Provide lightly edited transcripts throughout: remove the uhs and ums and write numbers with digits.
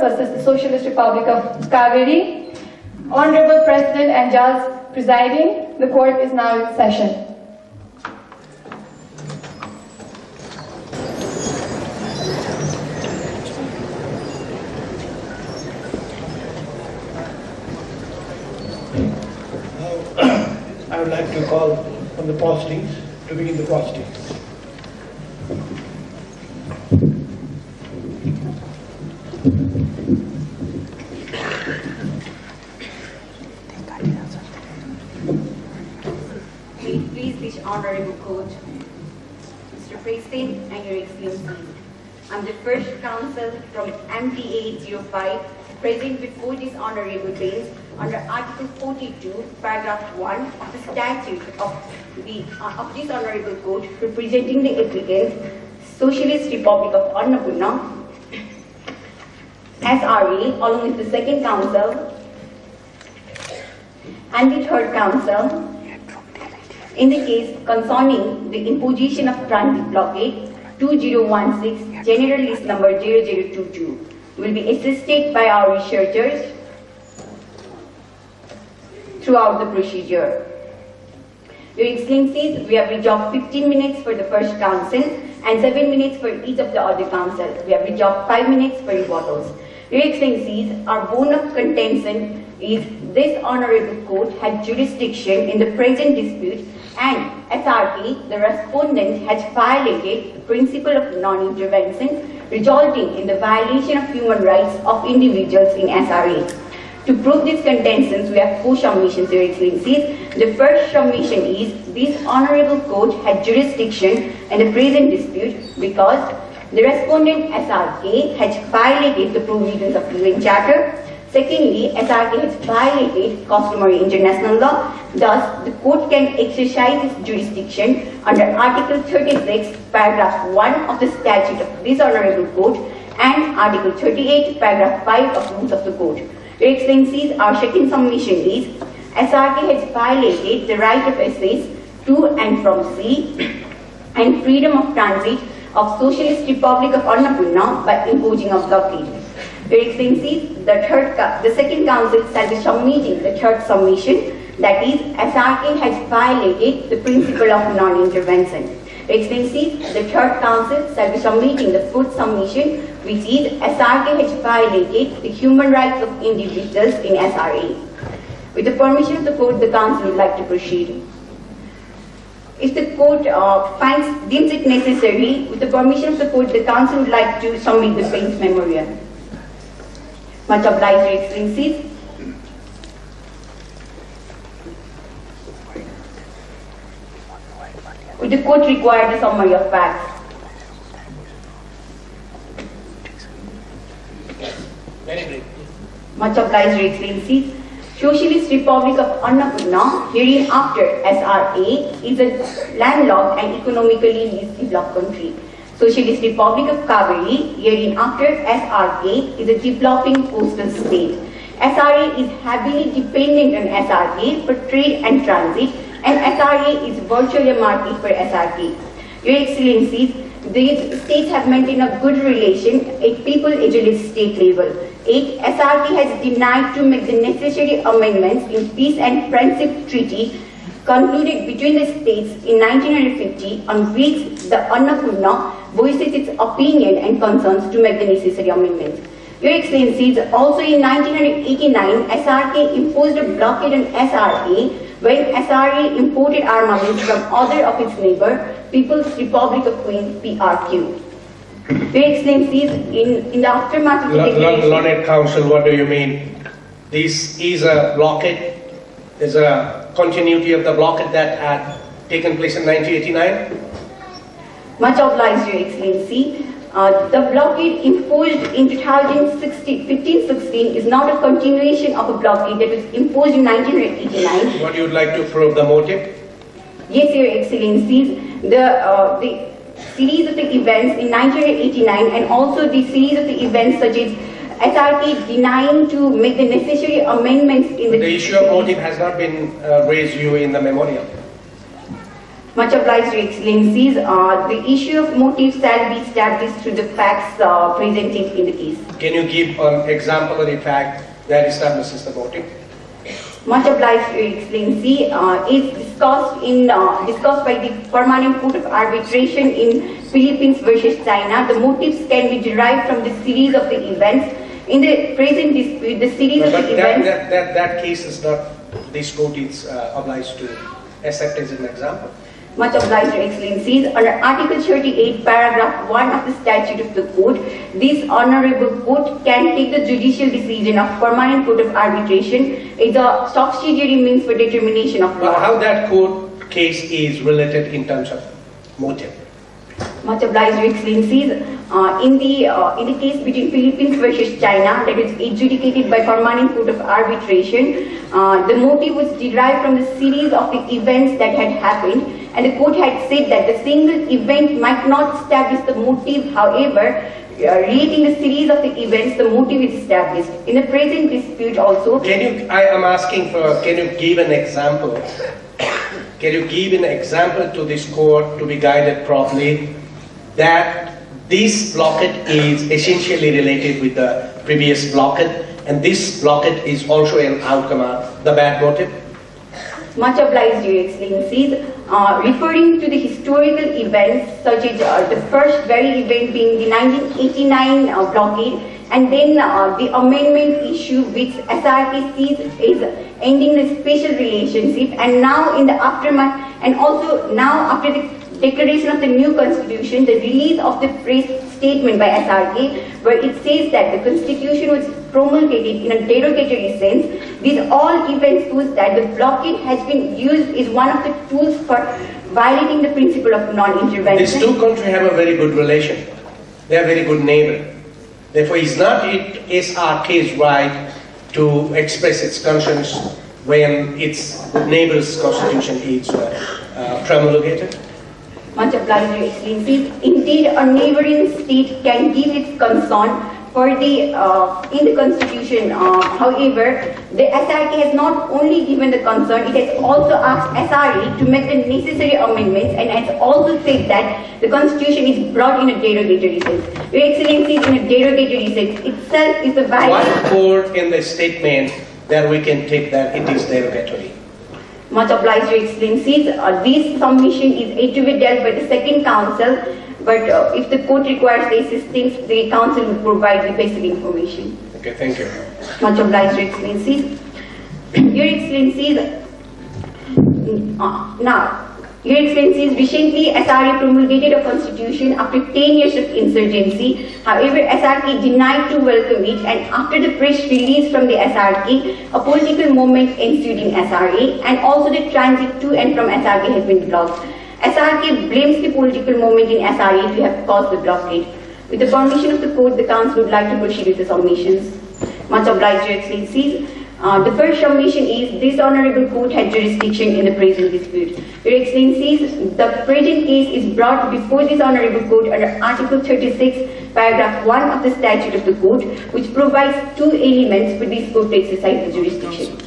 versus the Socialist Republic of Kaveri. Honorable President and Judge presiding, the court is now in session. I would like to call on the proceedings to begin the proceedings. Please, this honorable court, Mr. President and Your Excellency, I'm the first counsel from MTA 05 present before this honorable bench under Article 42, Paragraph 1 of the statute of this honorable court, representing the applicant, Socialist Republic of Annapurna, SRA, along with the second counsel and the third counsel, in the case concerning the imposition of transit blockade 2016, general list number 0022, will be assisted by our researchers throughout the procedure. Your Excellencies, we have reserved 15 minutes for the first counsel and 7 minutes for each of the other counsel. We have reserved 5 minutes for rebuttals. Your Excellencies, our bone of contention is this honorable court has jurisdiction in the present dispute, and SRK, the respondent, has violated the principle of non-intervention, resulting in the violation of human rights of individuals in SRA. To prove these contentions, we have 4 submissions, Your Excellencies. The first submission is this honorable court has jurisdiction in the present dispute because the respondent SRK has violated the provisions of UN Charter. Secondly, SRK has violated customary international law. Thus, the court can exercise its jurisdiction under Article 36, Paragraph 1 of the statute of this honorable court and Article 38, Paragraph 5 of rules of the court. Your Excellencies, our second submission is SRK has violated the right of access to and from sea and freedom of transit of Socialist Republic of Annapurna by imposing a blockade. Your Excellencies, the second counsel shall be submitting the third submission, that is, SRK has violated the principle of non-intervention. Your Excellencies, the third counsel shall be submitting the fourth submission, which is SRK has violated the human rights of individuals in SRA. With the permission of the court, the counsel would like to proceed. If the court deems it necessary, with the permission of the court, the counsel would like to submit the bench memorial. Much obliged, Your Excellencies. Would the court require the summary of facts? Very brief. Much obliged, Your Excellencies. Socialist Republic of Annapurna, hereinafter SRA, is a landlocked and economically least developed country. Socialist Republic of Kaveri, hereinafter SRK, is a developing coastal state. SRA is heavily dependent on SRK for trade and transit, and SRA is virtually a market for SRK. Your Excellencies, these states have maintained a good relation at people-agilist state level. 8. SRK has denied to make the necessary amendments in Peace and Friendship Treaty concluded between the states in 1950, on which the Annapurna voices its opinion and concerns to make the necessary amendments. Your Excellencies, also in 1989, SRK imposed a blockade on SRA when SRA imported armaments from other of its neighbor, People's Republic of Queens, PRQ. Your Excellencies, in the aftermath of the declaration... Learned Counsel, what do you mean? This is a blockade, is a continuity of the blockade that had taken place in 1989? Much obliged, Your Excellency. The blockade imposed in 2015-16 is not a continuation of a blockade that was imposed in 1989. What you would like to prove, the motive? Yes, Your Excellencies. The series of the events in 1989 and also the series of the events such as SRK denying to make the necessary amendments in the... The issue of motive has not been raised you in the memorial. Much obliged, Your Excellencies. The issue of motive shall be established through the facts presented in the case. Can you give an exemplary fact that establishes the motive? Much obliged, Your Excellency, is discussed by the Permanent Court of Arbitration in Philippines versus China. The motives can be derived from the series of the events. In the present dispute, the series of the events... That case is not, this court is obliged to accept as an example. Much obliged, Your Excellencies. Under Article 38, Paragraph 1 of the Statute of the Court, this Honorable Court can take the judicial decision of Permanent Court of Arbitration as a subsidiary means for determination of law. How that court case is related in terms of motive? Much obliged, Your Excellencies. In the case between Philippines versus China, that is adjudicated by Permanent Court of Arbitration, the motive was derived from the series of the events that had happened, and the court had said that the single event might not establish the motive. However, relating the series of the events, the motive is established. In the present dispute also... I am asking for, can you give an example? Can you give an example to this court to be guided properly that this blockade is essentially related with the previous blockade, and this blockade is also an outcome of the bad motive? Much obliged, Your Excellencies. Referring to the historical events, such as the first very event being the 1989 blockade, and then the amendment issue which SRK sees is ending the special relationship, and now in the aftermath, and also now after the declaration of the new constitution, the release of the press statement by SRK, where it says that the constitution was promulgated in a derogatory sense. These all events shows that the blockade has been used as one of the tools for violating the principle of non-intervention. These two countries have a very good relation. They are very good neighbors. Therefore, is not it SRK's right to express its conscience when its neighbor's constitution is promulgated? Much obliged, Your Excellencies. Indeed, a neighboring state can give its concern for the in the constitution. However, the SRK has not only given the concern; it has also asked SRE to make the necessary amendments, and has also said that the constitution is brought in a derogatory sense. Your Excellencies, in a derogatory sense itself is a violation. What court in the statement that we can take that it is derogatory? Much obliged, Your Excellencies. This submission is yet to be dealt by the second council, but if the court requires the assistance, the council will provide the basic information. Okay, thank you. Much obliged, Your Excellencies. Your Excellencies, Your Excellencies, recently SRA promulgated a constitution after 10 years of insurgency. However, SRK denied to welcome it, and after the press release from the SRK, a political movement ensued in SRA, and also the transit to and from SRK has been blocked. SRK blames the political movement in SRA to have caused the blockade. With the permission of the court, the council would like to proceed with the submissions. Much obliged, Your Excellencies. The first submission is this honorable court had jurisdiction in the present dispute. Your Excellencies, the present case is brought before this honorable court under Article 36, Paragraph 1 of the statute of the court, which provides two elements for this court to exercise the jurisdiction.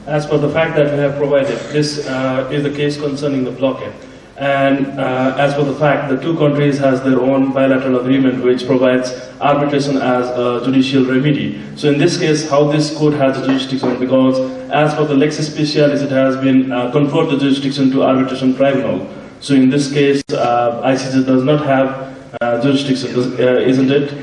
As per the fact that we have provided, this is the case concerning the blockade. And as per the fact, the two countries has their own bilateral agreement which provides arbitration as a judicial remedy. So in this case, how this court has the jurisdiction, because as per the lex specialis, it has been conferred the jurisdiction to arbitration tribunal. So in this case, ICJ does not have jurisdiction, isn't it?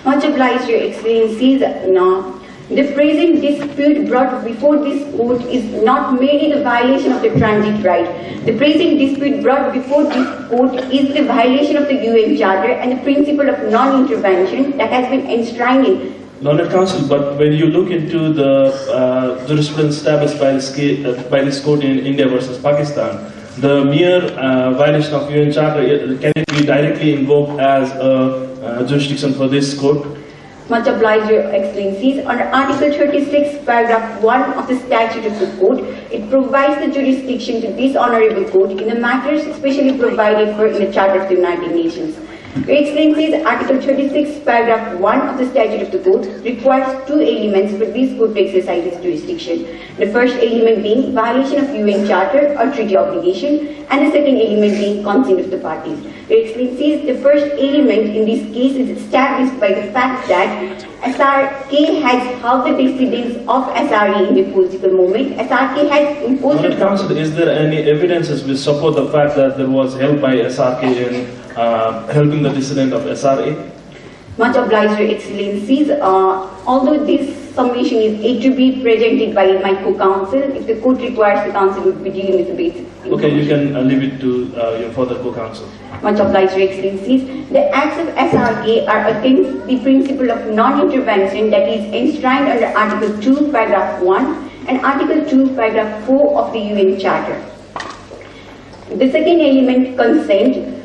Much obliged, Your Excellencies. No. The present dispute brought before this court is not merely the violation of the transit right. The present dispute brought before this court is the violation of the UN Charter and the principle of non-intervention that has been enshrined in. Learned Counsel, but when you look into the jurisprudence established by this court in India versus Pakistan, the mere violation of UN Charter, can it be directly invoked as a jurisdiction for this court? Much obliged, Your Excellencies. Under Article 36, Paragraph 1 of the statute of the court, it provides the jurisdiction to this honorable court in the matters especially provided for in the Charter of the United Nations. Your Excellencies, Article 36, paragraph 1 of the statute of the court requires two elements for this court to exercise its jurisdiction. The first element being violation of UN Charter or treaty obligation, and the second element being consent of the parties. Your Excellencies, the first element in this case is established by the fact that SRK has held the precedence of SRE in the political movement. SRK has imposed... Honourable Counsel, is there any evidences which support the fact that there was help by SRK in helping the dissident of SRA? Much obliged, Your Excellencies. Although this submission is yet to be presented by my co-counsel, if the court requires, the counsel would be dealing with the basic. Okay, you can leave it to your further co-counsel. Much obliged, Your Excellencies. The acts of SRK are against the principle of non-intervention that is enshrined under Article 2, paragraph 1 and Article 2, paragraph 4 of the UN Charter. The second element, consent.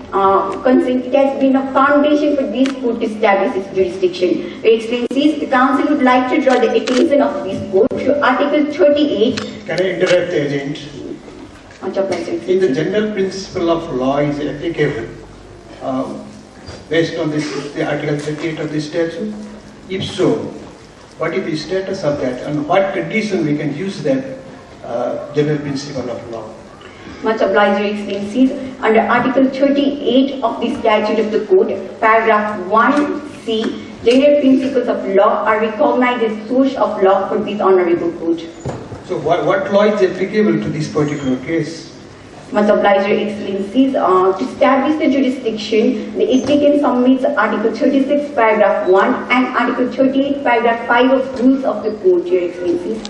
Consent, it has been a foundation for this court to establish its jurisdiction. Your Excellencies, the Council would like to draw the attention of this court to Article 38. Can I interrupt the agent? Much obliged, Your In the Excellencies. general principle of law is applicable based on the Article 38 of the statute? If so, what is the status of that and what condition we can use that general principle of law? Much obliged, Your Excellencies. Under Article 38 of the statute of the court, paragraph 1c, general principles of law are recognized as source of law for this honorable court. So what law is applicable to this particular case? Much obliged, Your Excellencies. To establish the jurisdiction, the applicant submits Article 36, paragraph 1 and Article 38, paragraph 5 of rules of the court, Your Excellencies.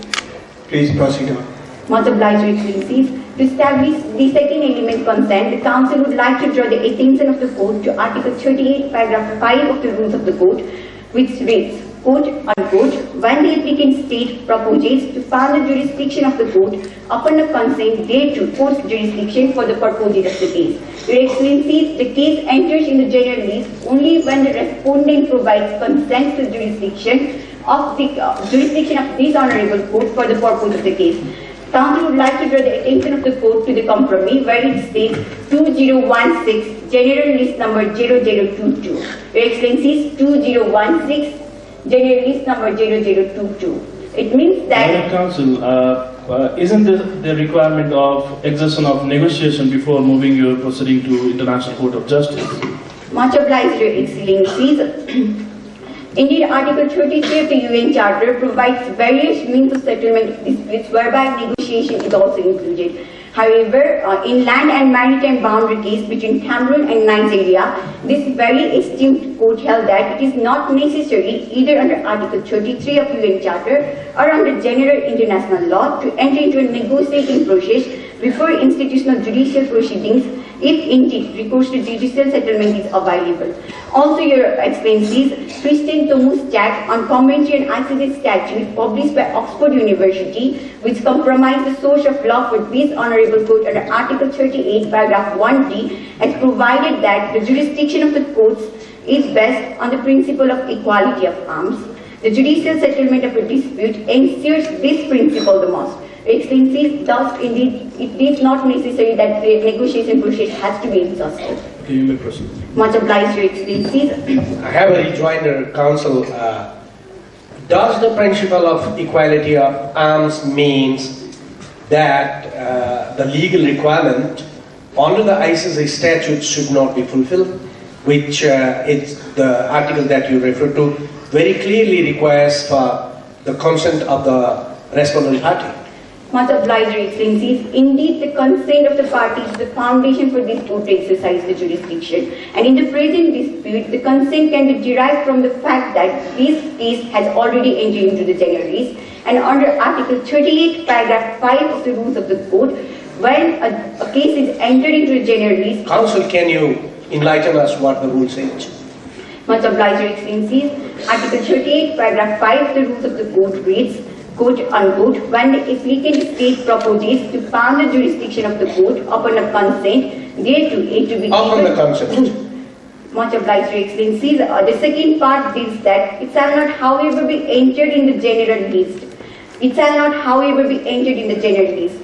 Please proceed on. Much obliged, Your Excellencies. To establish the second element, consent, the Council would like to draw the attention of the court to Article 38, paragraph 5 of the rules of the court, which reads, quote, unquote, when the applicant state proposes to found the jurisdiction of the court upon a consent thereto court's jurisdiction for the purposes of the case. Your Excellencies, the case enters in the general list only when the respondent provides consent to jurisdiction of this honorable court for the purpose of the case. Council would like to draw the attention of the court to the compromise where it states 2016 general list number 0022. Your Excellencies, 2016 general list number 0022. It means that... Honourable Counsel, isn't the requirement of exertion of negotiation before moving your proceeding to International Court of Justice? Much obliged, Your Excellencies. Indeed, Article 33 of the UN Charter provides various means of settlement of disputes whereby negotiation is also included. However, in land and maritime boundary case between Cameroon and Nigeria, this very esteemed court held that it is not necessary either under Article 33 of UN Charter or under general international law to enter into a negotiating process before institutional judicial proceedings if indeed recourse to judicial settlement is available. Also, Your Excellencies, Christian Thomas Jack on Commentary on ICJ statute published by Oxford University, which compromised the source of law for this honorable court under Article 38, paragraph 1d, has provided that the jurisdiction of the courts is based on the principle of equality of arms. The judicial settlement of a dispute ensures this principle the most. Excellencies, thus indeed it is not necessary that the negotiation process has to be exhausted. Okay, you may proceed. Much obliged, Your Excellencies. I have a rejoinder, Counsel. Does the principle of equality of arms means that the legal requirement under the ICJ statute should not be fulfilled, which it's the article that you refer to very clearly requires for the consent of the respondent party? Much obliged, Your Excellencies. Indeed, the consent of the parties is the foundation for this court to exercise the jurisdiction. And in the present dispute, the consent can be derived from the fact that this case has already entered into the general list. And under Article 38, paragraph 5 of the rules of the court, when a case is entered into the general list... Counsel, can you enlighten us what the rule says? Much obliged, Your Excellencies. Article 38, paragraph 5 of the rules of the court reads, quote unquote, when the applicant state proposes to found the jurisdiction of the court upon a consent thereto it to be Upon the consent. Much obliged, Your Excellencies. The second part is that it shall not however be entered in the general list. It shall not however be entered in the general list.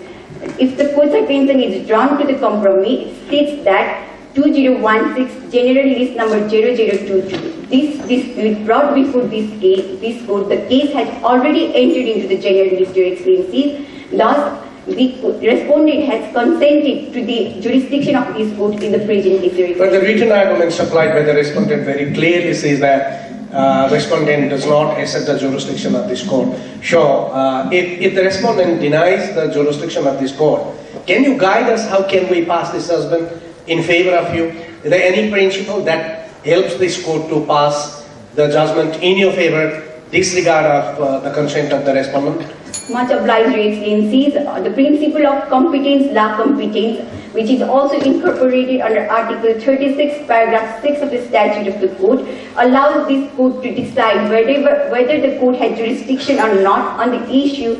If the court's attention is drawn to the compromise, it states that 2016 General List number 0022. This dispute brought before this court, the case has already entered into the General List, Your Excellencies. Thus, the respondent has consented to the jurisdiction of this court in the present case, Your Excellencies. But the written argument supplied by the respondent very clearly says that respondent does not accept the jurisdiction of this court. Sure, if the respondent denies the jurisdiction of this court, can you guide us how can we pass this judgment in favor of you? Is there any principle that helps this court to pass the judgment in your favor, disregard of the consent of the respondent? Much obliged, Your Excellencies. The principle of competence, la competence, which is also incorporated under Article 36, paragraph 6 of the statute of the court, allows this court to decide whether the court has jurisdiction or not on the issue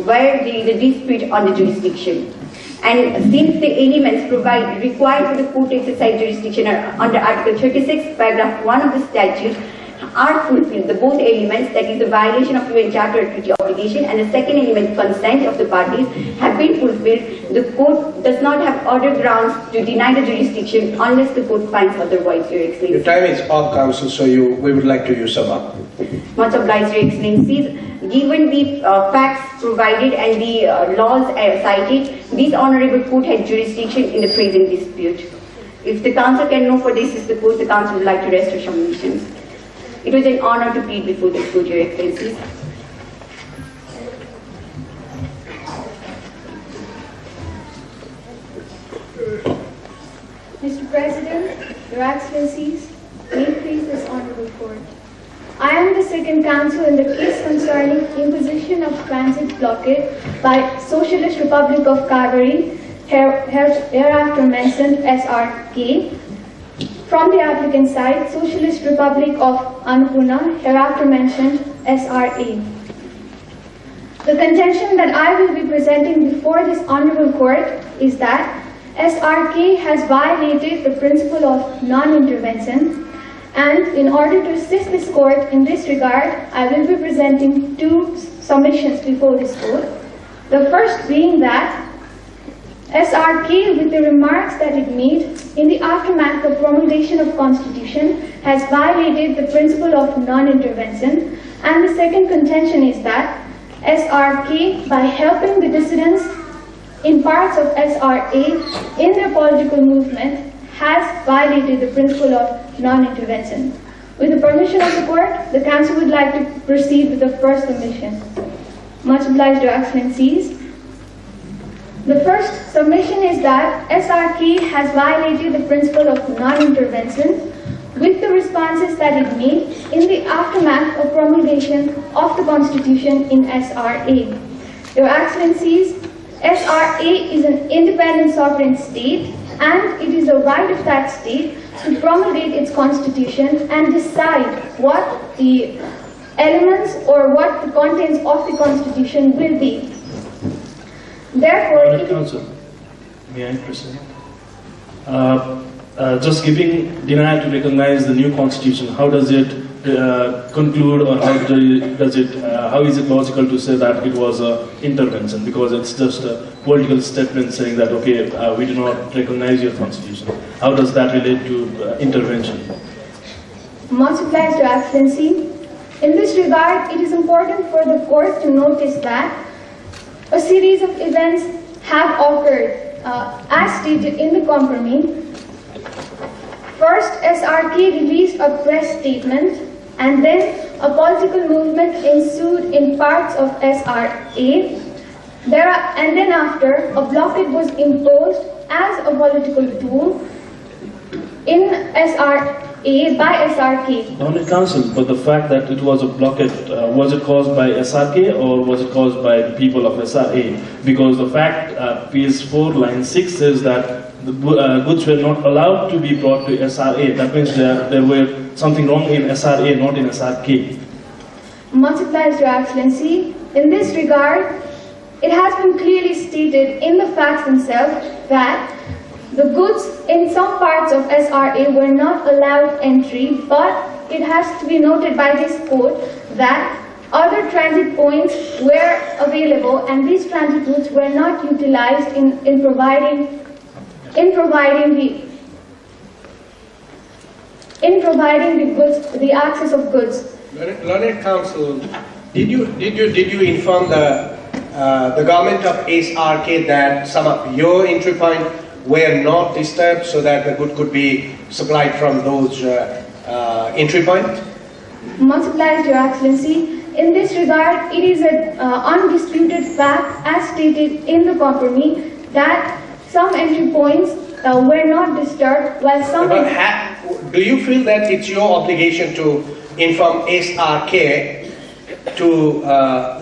where there is a dispute on the jurisdiction. And since the elements required for the court to exercise jurisdiction under Article 36, paragraph 1 of the statute are fulfilled, the both elements, that is the violation of UN Charter or treaty obligation, and the second element, consent of the parties, have been fulfilled, the court does not have other grounds to deny the jurisdiction unless the court finds otherwise, Your Excellency. Your time is up, Counsel, so we would like to use some up. Much obliged, Your Excellencies. Given the facts provided and the laws cited, this honorable court has jurisdiction in the present dispute. If the Counsel can no further assist the court, the Counsel would like to rest her submissions. It was an honor to plead before this court, Your Excellencies. Mr. President, Your Excellencies, may it please this honorable court. I am the second counsel in the case concerning imposition of transit blockade by Socialist Republic of Kaveri, hereafter mentioned SRK. From the applicant side, Socialist Republic of Annapurna, hereafter mentioned SRA. The contention that I will be presenting before this honorable court is that SRK has violated the principle of non-intervention, and in order to assist this court in this regard, I will be presenting two submissions before this court. The first being that SRK, with the remarks that it made in the aftermath of promulgation of Constitution, has violated the principle of non-intervention, and the second contention is that SRK, by helping the dissidents in parts of SRA in their political movement, has violated the principle of non-intervention. With the permission of the court, the Council would like to proceed with the first submission. Much obliged, Your Excellencies. The first submission is that SRK has violated the principle of non-intervention with the responses that it made in the aftermath of promulgation of the Constitution in SRA. Your Excellencies, SRA is an independent sovereign state, and it is the right of that state to promulgate its Constitution and decide what the elements or what the contents of the Constitution will be. Therefore, Counsel, may I proceed? Just giving denial to recognize the new constitution, how does it conclude, or how is it logical to say that it was an intervention? Because it's just a political statement saying that, okay, we do not recognize your constitution. How does that relate to intervention? Much obliged, Your Excellency. In this regard, it is important for the court to notice that a series of events have occurred as stated in the compromise. First, SRK released a press statement, and then a political movement ensued in parts of SRA. And then after, a blockade was imposed as a political tool in SRA by SRK. Honorable Counsel, but the fact that it was a blockade, was it caused by SRK or was it caused by the people of SRA? Because the fact, PS4 line 6 says that the goods were not allowed to be brought to SRA. That means there were something wrong in SRA, not in SRK. Much obliged, Your Excellency. In this regard, it has been clearly stated in the facts themselves that the goods in some parts of SRA were not allowed entry, but it has to be noted by this court that other transit points were available, and these transit routes were not utilized in providing in providing the goods, the access of goods. Learned Counsel, did you inform the government of SRK that some of your entry points were not disturbed so that the good could be supplied from those entry points? Much obliged, Your Excellency. In this regard, it is an undisputed fact, as stated in the compromise, that some entry points were not disturbed, while some... But do you feel that it's your obligation to inform SRK to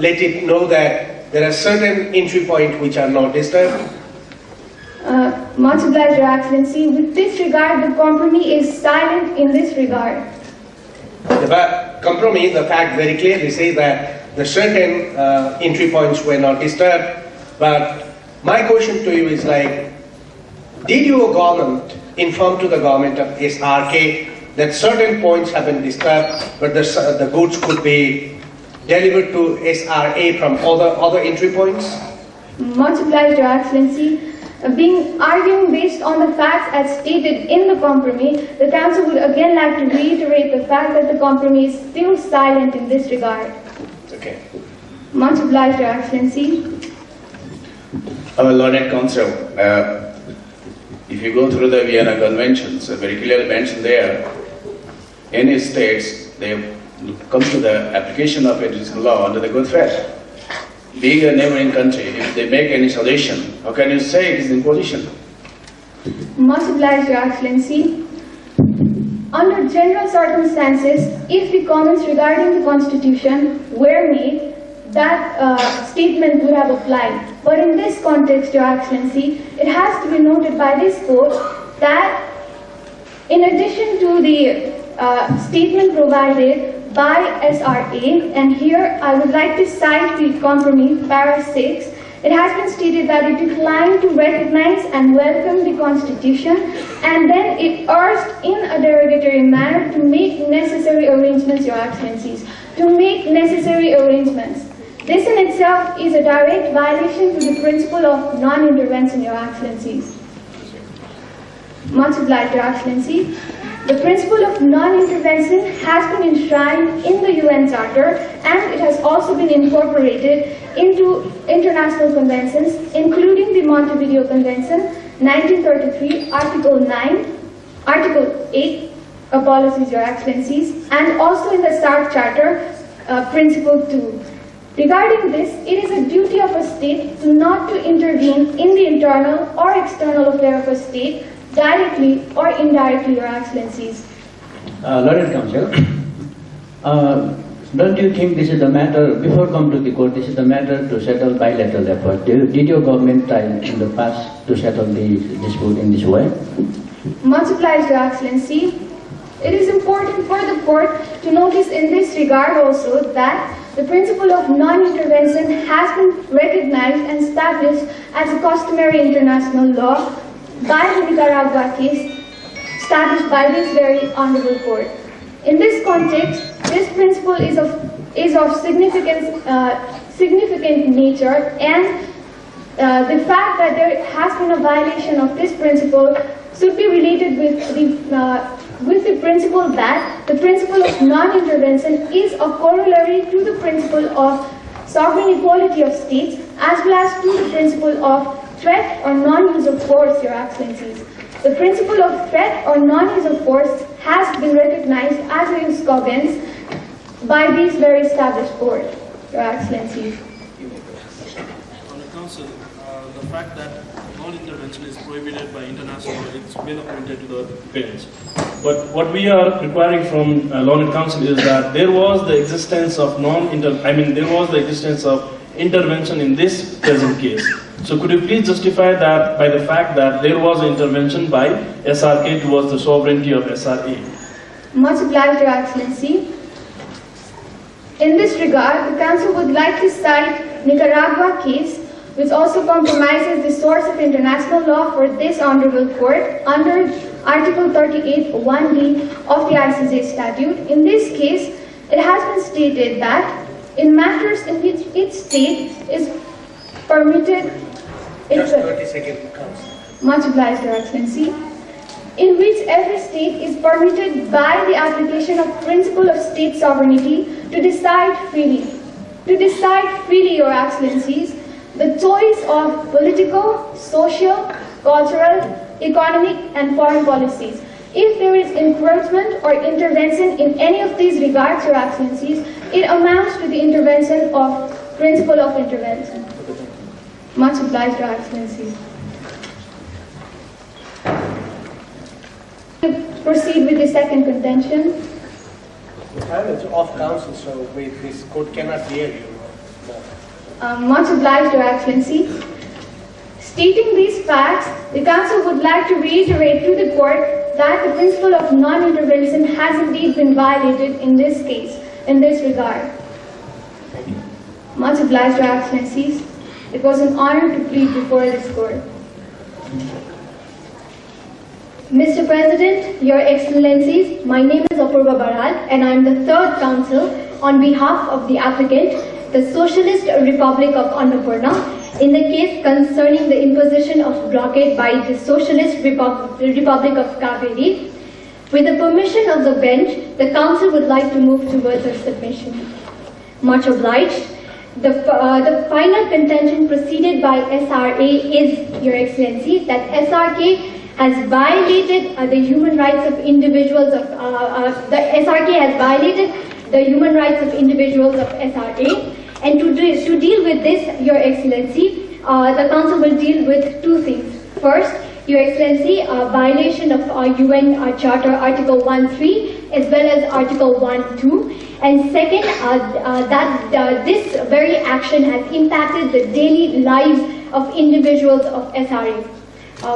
let it know that there are certain entry points which are not disturbed? Much obliged, Your Excellency. With this regard, the compromise is silent in this regard. The compromise, the fact very clearly says that the certain entry points were not disturbed. But my question to you is like, did your government inform to the government of SRK that certain points have been disturbed, but the goods could be delivered to SRA from other entry points? Much obliged, Your Excellency. Arguing based on the facts as stated in the compromise, the Council would again like to reiterate the fact that the compromise is still silent in this regard. Okay. Much obliged, Your Excellency. Learned Counsel, if you go through the Vienna Conventions, very clearly mentioned there, any states, they come to the application of international law under the good faith. Being a neighboring country, if they make any suggestion, how can you say it is imposition? Much obliged, Your Excellency. Under general circumstances, if the comments regarding the Constitution were made, that statement would have applied. But in this context, Your Excellency, it has to be noted by this court that in addition to the statement provided by SRA, and here I would like to cite the compromise, para 6, it has been stated that it declined to recognize and welcome the Constitution, and then it urged in a derogatory manner to make necessary arrangements, Your Excellencies, to make necessary arrangements. This in itself is a direct violation to the principle of non-intervention, Your Excellencies. Much obliged, Your Excellency. The principle of non-intervention has been enshrined in the UN Charter, and it has also been incorporated into international conventions, including the Montevideo Convention, 1933, Article 9, Article 8, apologies, Your Excellencies, and also in the SARC Charter, Principle 2. Regarding this, it is a duty of a state not to intervene in the internal or external affair of a state, directly or indirectly, Your Excellencies. Learned Counsel, don't you think this is the matter, before come to the court, this is the matter to settle bilateral effort? Did your government try in the past to settle the dispute in this way? Much obliged, Your Excellency. It is important for the court to notice in this regard also that the principle of non-intervention has been recognized and established as a customary international law by the Nicaragua case established by this very honorable court. In this context, this principle is of significant nature, and the fact that there has been a violation of this principle should be related with the principle that the principle of non-intervention is a corollary to the principle of sovereign equality of states, as well as to the principle of threat or non-use of force, Your Excellencies. The principle of threat or non-use of force has been recognized as a jus cogens by these very established courts, Your Excellencies. On the Council, the fact that non-intervention is prohibited by international law is well appointed to the bench. But what we are requiring from Learned Counsel is that there was the existence of intervention in this present case. So could you please justify that by the fact that there was an intervention by SRK towards the sovereignty of SRA? Much obliged, Your Excellency. In this regard, the Council would like to cite Nicaragua case, which also compromises the source of international law for this honorable court under Article 38 1D of the ICJ statute. In this case, it has been stated that in matters in which each state is permitted... Just 30 seconds. Much obliged, Your Excellency. In which every state is permitted by the application of principle of state sovereignty to decide freely. To decide freely, Your Excellencies, the choice of political, social, cultural, economic and foreign policies. If there is encroachment or intervention in any of these regards, Your Excellencies, it amounts to the intervention of principle of intervention. Much obliged, Your Excellencies. Proceed with the second contention. It's off council, so this court cannot hear you. Much obliged, Your Excellency. Stating these facts, the Council would like to reiterate to the Court that the principle of non-intervention has indeed been violated in this case, in this regard. Much obliged, Your Excellencies. It was an honor to plead before this Court. Mr. President, Your Excellencies, my name is Apurva Baral and I am the third counsel on behalf of the applicant, the Socialist Republic of Annapurna, in the case concerning the imposition of blockade by the Socialist Republic of Kaveri. With the permission of the bench, the council would like to move towards a submission. Much obliged. The final contention proceeded by SRA is, Your Excellency, that SRK has violated the human rights of individuals of the SRK has violated the human rights of individuals of SRA. And to deal with this, Your Excellency, the Council will deal with two things. First, Your Excellency, violation of UN Charter Article 1.3 as well as Article 1.2. And second, that this very action has impacted the daily lives of individuals of SRA.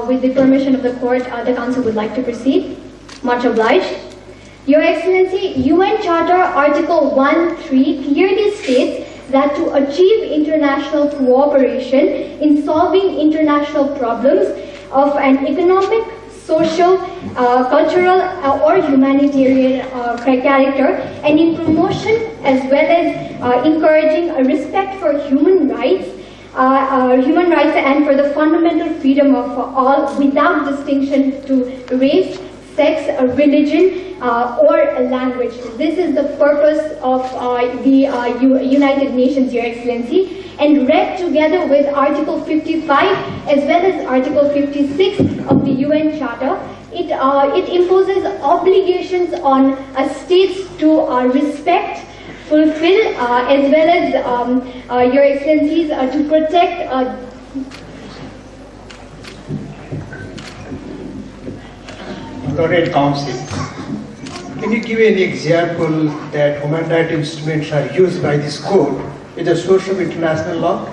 With the permission of the Court, the Council would like to proceed. Much obliged. Your Excellency, UN Charter Article 1.3 clearly states that to achieve international cooperation in solving international problems of an economic, social, cultural or humanitarian character, and in promotion as well as encouraging a respect for human rights and for the fundamental freedom of all without distinction to race, sex, religion or language. This is the purpose of the United Nations, Your Excellency, and read together with Article 55 as well as Article 56 of the UN Charter, it imposes obligations on states to respect, fulfill, as well as, Your Excellencies, to protect Honorable Council, can you give any example that human rights instruments are used by this court in the source of international law?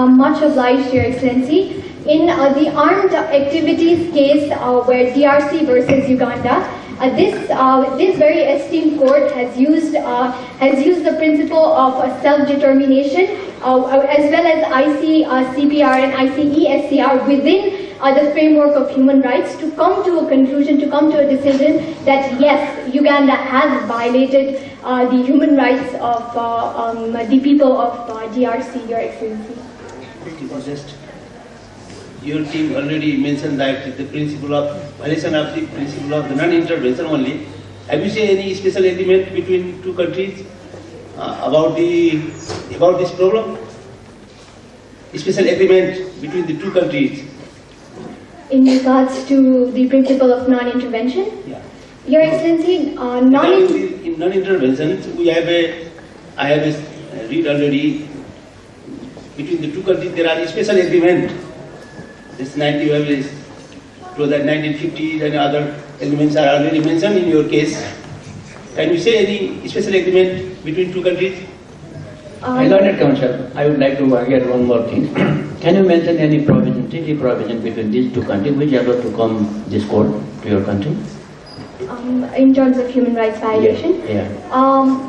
Much obliged, Your Excellency. In the armed activities case where DRC versus Uganda, this very esteemed court has used the principle of self-determination as well as ICCPR and ICESCR within the framework of human rights to come to a conclusion, to come to a decision that yes, Uganda has violated the human rights of the people of DRC, Your Excellency. Your team already mentioned that the principle of violation of the principle of the non-intervention only. Have you seen any special agreement between two countries about this problem? A special agreement between the two countries. In regards to the principle of non-intervention? Yeah. Your Excellency, in non-intervention, I have read already between the two countries there are a special agreement. This 1950s and other elements are already mentioned in your case. Can you say any special agreement between two countries? Learned Counsel, I would like to add one more thing. Can you mention any provision, treaty provision between these two countries which are allowed to come this court to your country? In terms of human rights violation? Yeah.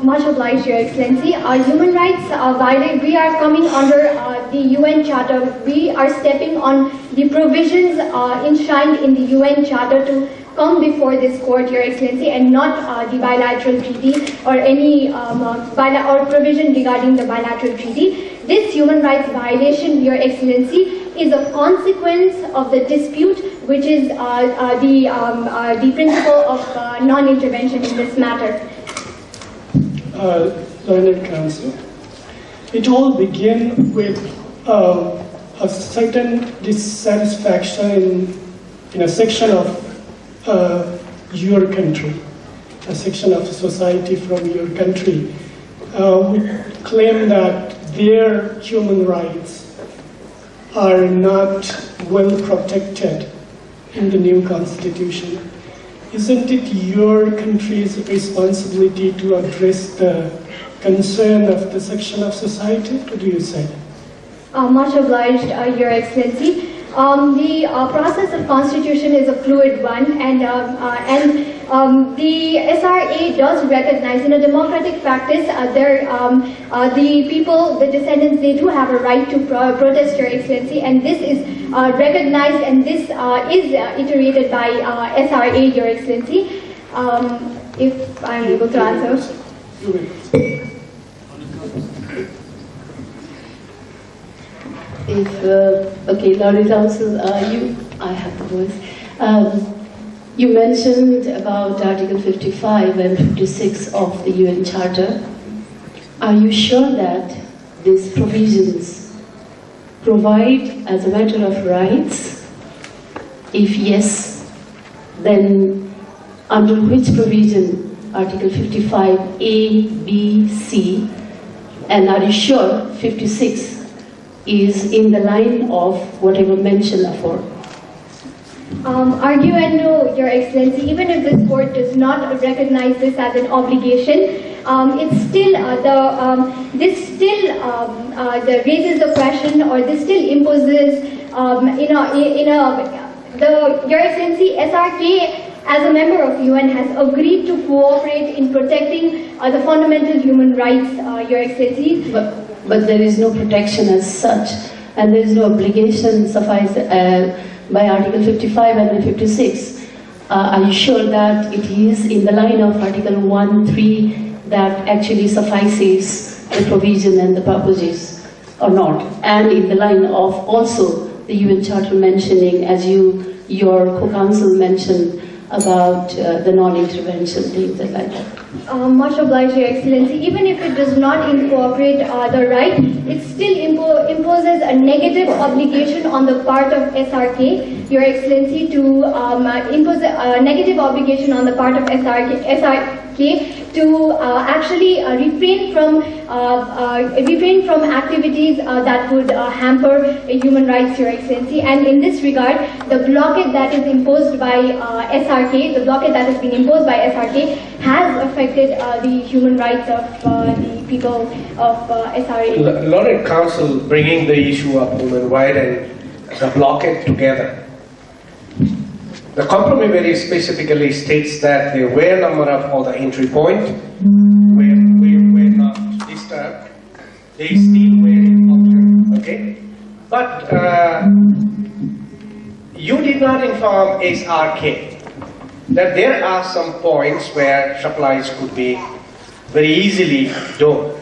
Much obliged, Your Excellency. Human rights violation, we are coming under the UN Charter. We are stepping on the provisions enshrined in the UN Charter to come before this court, Your Excellency, and not the bilateral treaty or any or provision regarding the bilateral treaty. This human rights violation, Your Excellency, is a consequence of the dispute, which is the principle of non-intervention in this matter. Learned Council, it all began with a certain dissatisfaction in a section of your country, a section of society from your country, would claim that their human rights are not well protected in the new constitution. Isn't it your country's responsibility to address the concern of the section of society? What do you say? Much obliged, Your Excellency. The process of constitution is a fluid one, and the SRA does recognize in a democratic practice the people, the descendants, they do have a right to protest, Your Excellency, and this is recognized, and this is iterated by SRA, Your Excellency. If I'm able to answer. Okay, Lord Council, I have the voice. You mentioned about Article 55 and 56 of the UN Charter. Are you sure that these provisions provide as a matter of rights? If yes, then under which provision, Article 55 A, B, C, and are you sure 56 is in the line of whatever mentioned before? Argue and no, Your Excellency, even if this court does not recognize this as an obligation, it's still raises the question, or this still imposes Your Excellency, SRK as a member of UN has agreed to cooperate in protecting the fundamental human rights, Your Excellency. But there is no protection as such, and there is no obligation sufficed by Article 55 and 56. Are you sure that it is in the line of Article 1.3 that actually suffices the provision and the purposes, or not? And in the line of also the UN Charter mentioning, as your co-counsel mentioned, about the non-intervention, things like that. Much obliged, Your Excellency. Even if it does not incorporate the right, it still imposes a negative obligation on the part of SRK, Your Excellency, to impose a negative obligation on the part of SRK to actually refrain from activities that would hamper human rights, Your Excellency. And in this regard, the blockade that is imposed by SRK, the blockade that has been imposed by SRK, has affected the human rights of the people of SRA. Learned Council bringing the issue of human rights and the blockade together. The compromise very specifically states that there were a number of other entry points where we were not disturbed. They still were in function, okay? But you did not inform SRK that there are some points where supplies could be very easily done.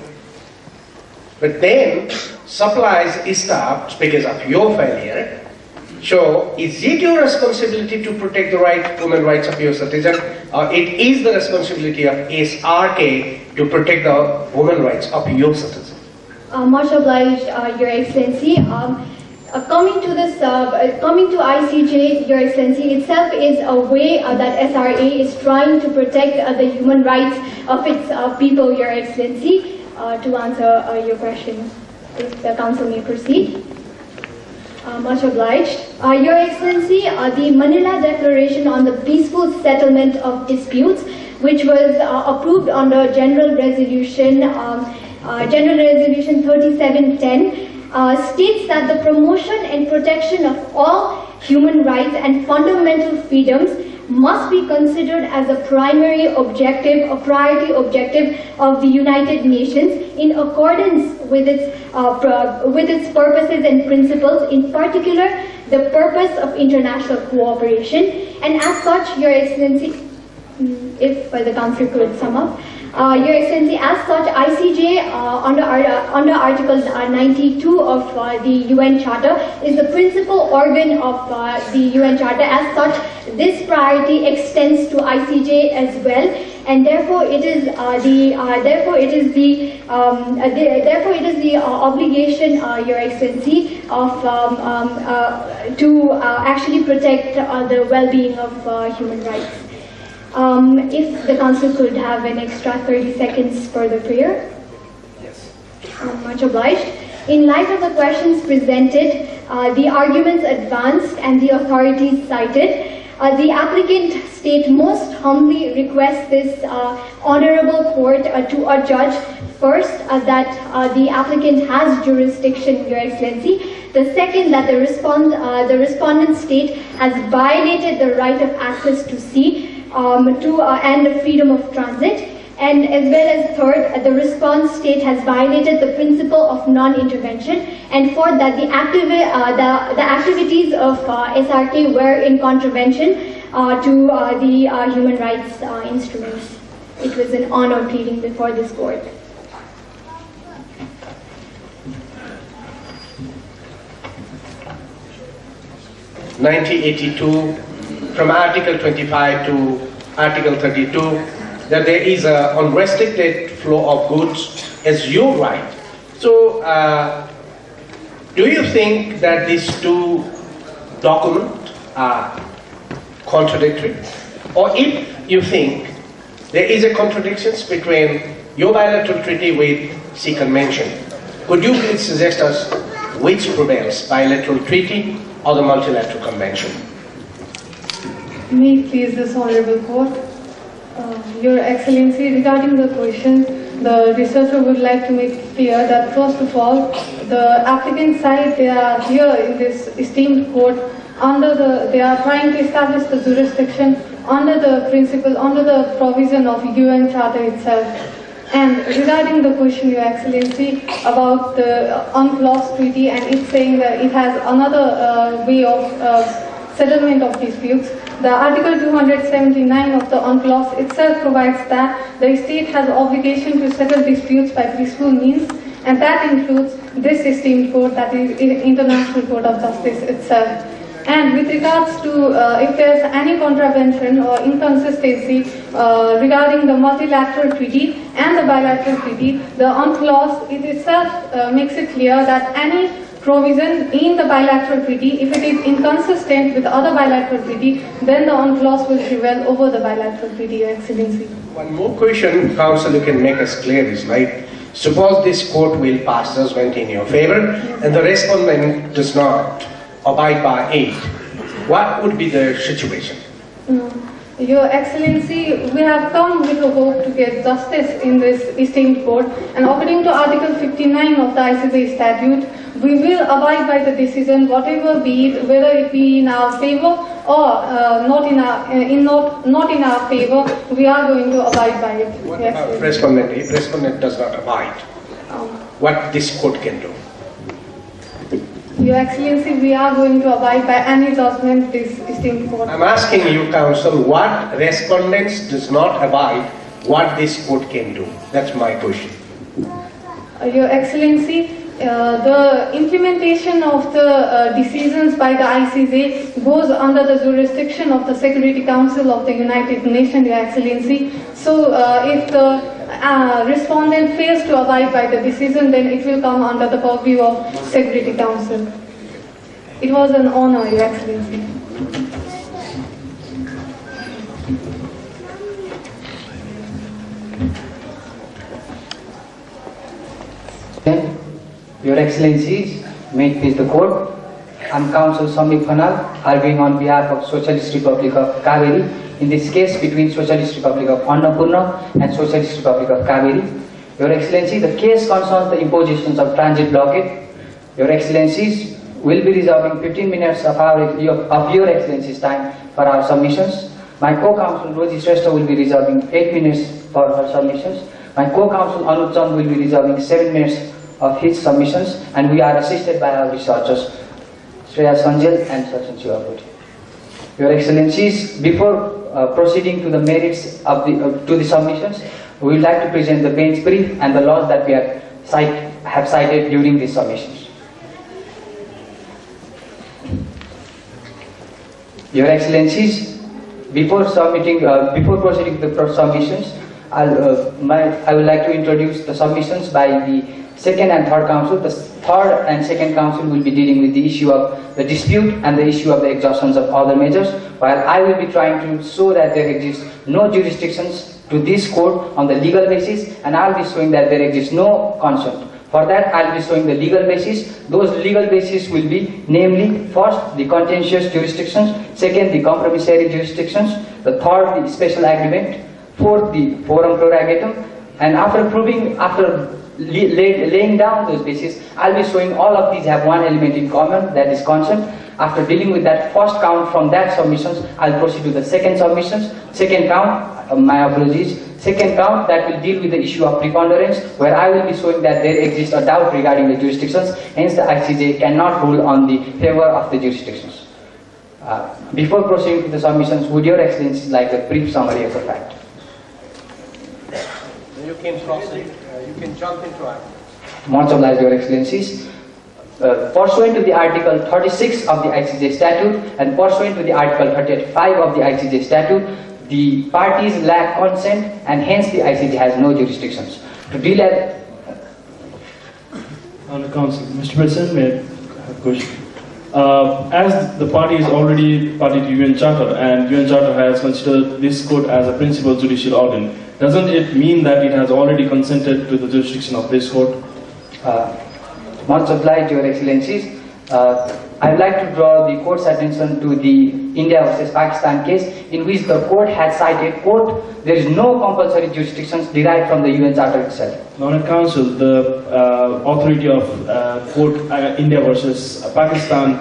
But then supplies stopped because of your failure. So, is it your responsibility to protect the human rights of your citizen, or it is the responsibility of SRK to protect the human rights of your citizen? Much obliged, Your Excellency. Coming to ICJ, Your Excellency, itself is a way that SRA is trying to protect the human rights of its people, Your Excellency. To answer your question, if the Council may proceed. Much obliged. Your Excellency, the Manila Declaration on the Peaceful Settlement of Disputes, which was approved under General Resolution 3710, states that the promotion and protection of all human rights and fundamental freedoms must be considered as a primary objective, a priority objective of the United Nations in accordance with its purposes and principles, in particular the purpose of international cooperation. And as such, Your Excellency, if the Council could sum up, Your Excellency, as such, ICJ under Article 92 of the UN Charter is the principal organ of the UN Charter. As such, this priority extends to ICJ as well, and therefore it is the obligation, Your Excellency, of to actually protect the well-being of human rights. If the Council could have an extra 30 seconds for the prayer. Yes. Much obliged. In light of the questions presented, the arguments advanced and the authorities cited, the applicant state most humbly requests this honorable court to adjudge first that the applicant has jurisdiction, Your Excellency. The second, that the respondent state has violated the right of access to sea and the freedom of transit. And as well as third, the response state has violated the principle of non-intervention. And fourth, that the activities of SRK were in contravention to the human rights instruments. It was an honor pleading before this court. (1982) from Article 25 to Article 32, that there is an unrestricted flow of goods as your right. So, do you think that these two documents are contradictory? Or if you think there is a contradiction between your bilateral treaty with Sea Convention, could you please suggest us which prevails, bilateral treaty or the multilateral convention? May it please this honorable court. Your Excellency, regarding the question, the researcher would like to make clear that first of all, the applicant side, they are here in this esteemed court they are trying to establish the jurisdiction under the principle, under the provision of UN Charter itself. And regarding the question, Your Excellency, about the UNCLOS treaty and it saying that it has another way of settlement of disputes, the Article 279 of the UNCLOS itself provides that the state has obligation to settle disputes by peaceful means, and that includes this esteemed court, that is International Court of Justice itself. And with regards to if there is any contravention or inconsistency regarding the multilateral treaty and the bilateral treaty, the UNCLOS it itself makes it clear that any provision in the bilateral treaty, if it is inconsistent with other bilateral treaty, then the UNCLOS will prevail over the bilateral treaty, Your Excellency. One more question, Council, you can make us clear is, right? Suppose this court will pass judgment in your favor and the respondent does not abide by it. What would be the situation? Your Excellency, we have come with a hope to get justice in this esteemed court, and according to Article 59 of the ICJ statute, we will abide by the decision, whatever be it, whether it be in our favor or not in our favor, we are going to abide by it. What about respondent? If respondent does not abide, what this court can do? Your Excellency, we are going to abide by any judgment this esteemed court. I'm asking you, Council, what respondents does not abide, what this court can do? That's my question. Your Excellency, the implementation of the decisions by the ICJ goes under the jurisdiction of the Security Council of the United Nations, Your Excellency. So if the respondent fails to abide by the decision, then it will come under the purview of Security Council. It was an honor, Your Excellency. Your Excellencies, may it please the court, I'm Counsel Samik Phanal, arguing on behalf of Socialist Republic of Kaveri, in this case between Socialist Republic of Annapurna and Socialist Republic of Kaveri. Your Excellency, the case concerns the impositions of transit blockade. Your Excellencies, will be reserving 15 minutes of Your Excellency's time for our submissions. My co-counsel Roji Shrestha will be reserving 8 minutes for her submissions. My co-counsel Anup Chand will be reserving 7 minutes of his submissions, and we are assisted by our researchers Shreya Sanjal and Sachin Shivapuri. Your Excellencies, before proceeding to the merits of the submissions, We would like to present the bench brief and the laws that we have cited during these submissions. Your Excellencies, before proceeding to the submissions, I would like to introduce the submissions by the second and third council. The third and second council will be dealing with the issue of the dispute and the issue of the exhaustions of other measures, while I will be trying to show that there exists no jurisdictions to this court on the legal basis, and I will be showing that there exists no consent. For that, I will be showing the legal basis. Those legal bases will be, namely, first, the contentious jurisdictions, second, the compromissory jurisdictions, the third, the special agreement, fourth, the forum prorogatum, and after laying down those bases, I'll be showing all of these have one element in common, that is consent. After dealing with that first count from that submissions, I'll proceed to the second submissions. Second count, my apologies, second count that will deal with the issue of preponderance, where I will be showing that there exists a doubt regarding the jurisdictions, hence the ICJ cannot rule on the favor of the jurisdictions. Before proceeding to the submissions, would Your Excellency like a brief summary of the fact? You can proceed. You can jump into it. Much obliged, Your Excellencies. Pursuant to the Article 36 of the ICJ Statute and pursuant to the Article 35 of the ICJ Statute, the parties lack consent and hence the ICJ has no jurisdictions. To deal at... On the Council, Mr. President, may I have a question? As the party is already party to UN Charter and UN Charter has considered this court as a principal judicial organ, doesn't it mean that it has already consented to the jurisdiction of this court? Much obliged, Your Excellencies. I would like to draw the court's attention to the India versus Pakistan case, in which the court had cited, quote, there is no compulsory jurisdictions derived from the UN Charter itself. Honored Council, the authority of court India versus Pakistan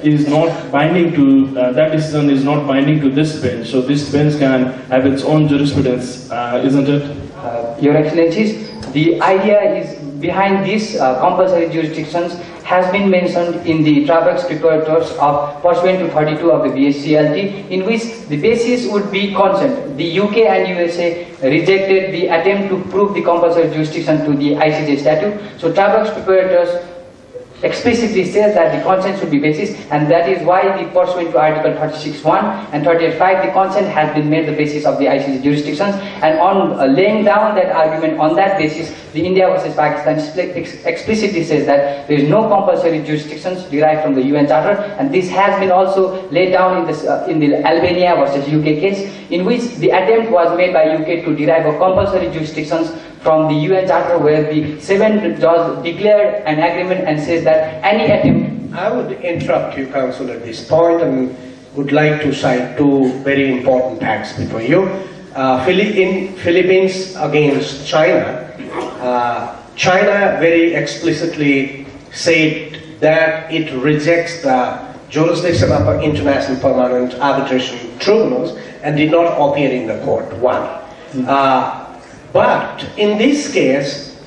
is not binding to, that decision is not binding to this bench, so this bench can have its own jurisprudence, isn't it? Your Excellencies, the idea is behind these compulsory jurisdictions has been mentioned in the Travex preparators of pursuant to 32 of the BSCLT, in which the basis would be consent. The UK and USA rejected the attempt to prove the compulsory jurisdiction to the ICJ statute. So Travex preparators explicitly says that the consent should be basis, and that is why the pursuant to Article 36(1) and 38(5), the consent has been made the basis of the ICJ jurisdictions, and on laying down that argument on that basis, the India versus Pakistan explicitly says that there is no compulsory jurisdictions derived from the UN Charter, and this has been also laid down in the Albania versus UK case, in which the attempt was made by UK to derive a compulsory jurisdictions from the UN Charter, where the 7th judge declared an agreement and says that any attempt... I would interrupt you, Council, at this point and would like to cite two very important facts before you. In Philippines against China, China very explicitly said that it rejects the jurisdiction of international permanent arbitration tribunals and did not appear in the court, one. But in this case,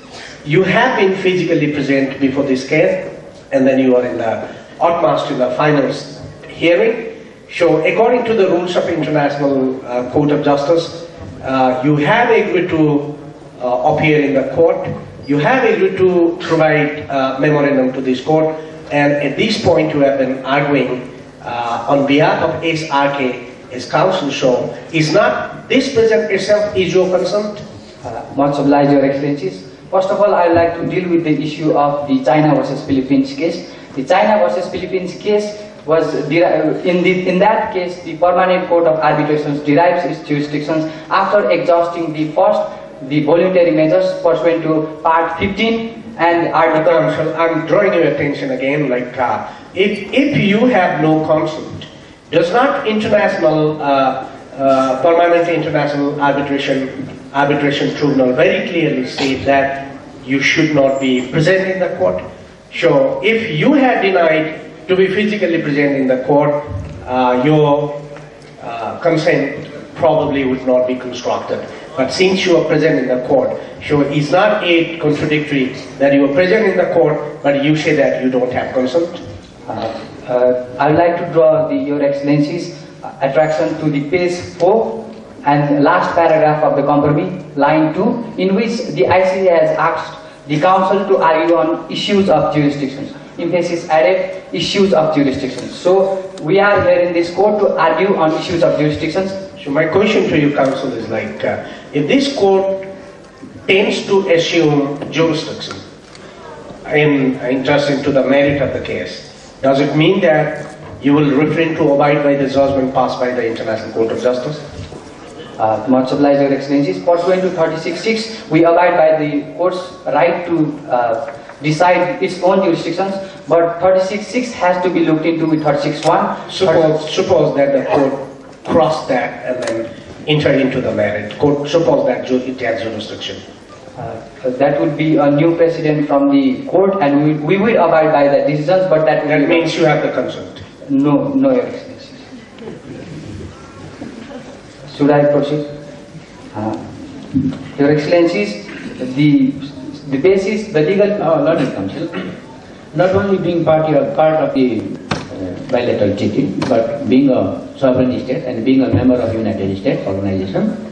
you have been physically present before this case, and then you are in the utmost in the final hearing. So according to the rules of International Court of Justice, you have agreed to appear in the court, you have agreed to provide memorandum to this court, and at this point you have been arguing on behalf of SRK as counsel. So is not this present itself is your consent? Much obliged, Your Excellencies. First of all, I would like to deal with the issue of the China versus Philippines case. The China versus Philippines case was, in that case, the Permanent Court of Arbitrations derives its jurisdictions after exhausting the voluntary measures pursuant to Part 15 and Article... I'm drawing your attention again, like, if you have no consent, does not international, Permanent International Arbitration Tribunal very clearly state that you should not be present in the court? So if you had denied to be physically present in the court, your consent probably would not be constructed. But since you are present in the court, so it's not a contradictory that you are present in the court, but you say that you don't have consent? I would like to draw Your Excellency's attraction to the page 4 and last paragraph of the compromise, line 2, in which the ICJ has asked the Council to argue on issues of jurisdictions. Emphasis added, issues of jurisdictions. So we are here in this court to argue on issues of jurisdictions. So my question to you, Council, is like, if this court tends to assume jurisdiction in interest into the merit of the case, does it mean that you will refrain to abide by the judgment passed by the International Court of Justice? Much obliged, Your Excellencies. Pursuant to 36.6, we abide by the court's right to decide its own jurisdictions, but 36.6 has to be looked into with 36.1. Suppose that the court crossed that and then entered into the merit. Court suppose that it has jurisdiction. That would be a new precedent from the court, and we will abide by the decisions, but that means you have the consent. No, Your Excellencies. Should I proceed? Your Excellencies, the basis, the legal Learned Council, not only being part of the bilateral treaty, but being a sovereign state and being a member of United States organization,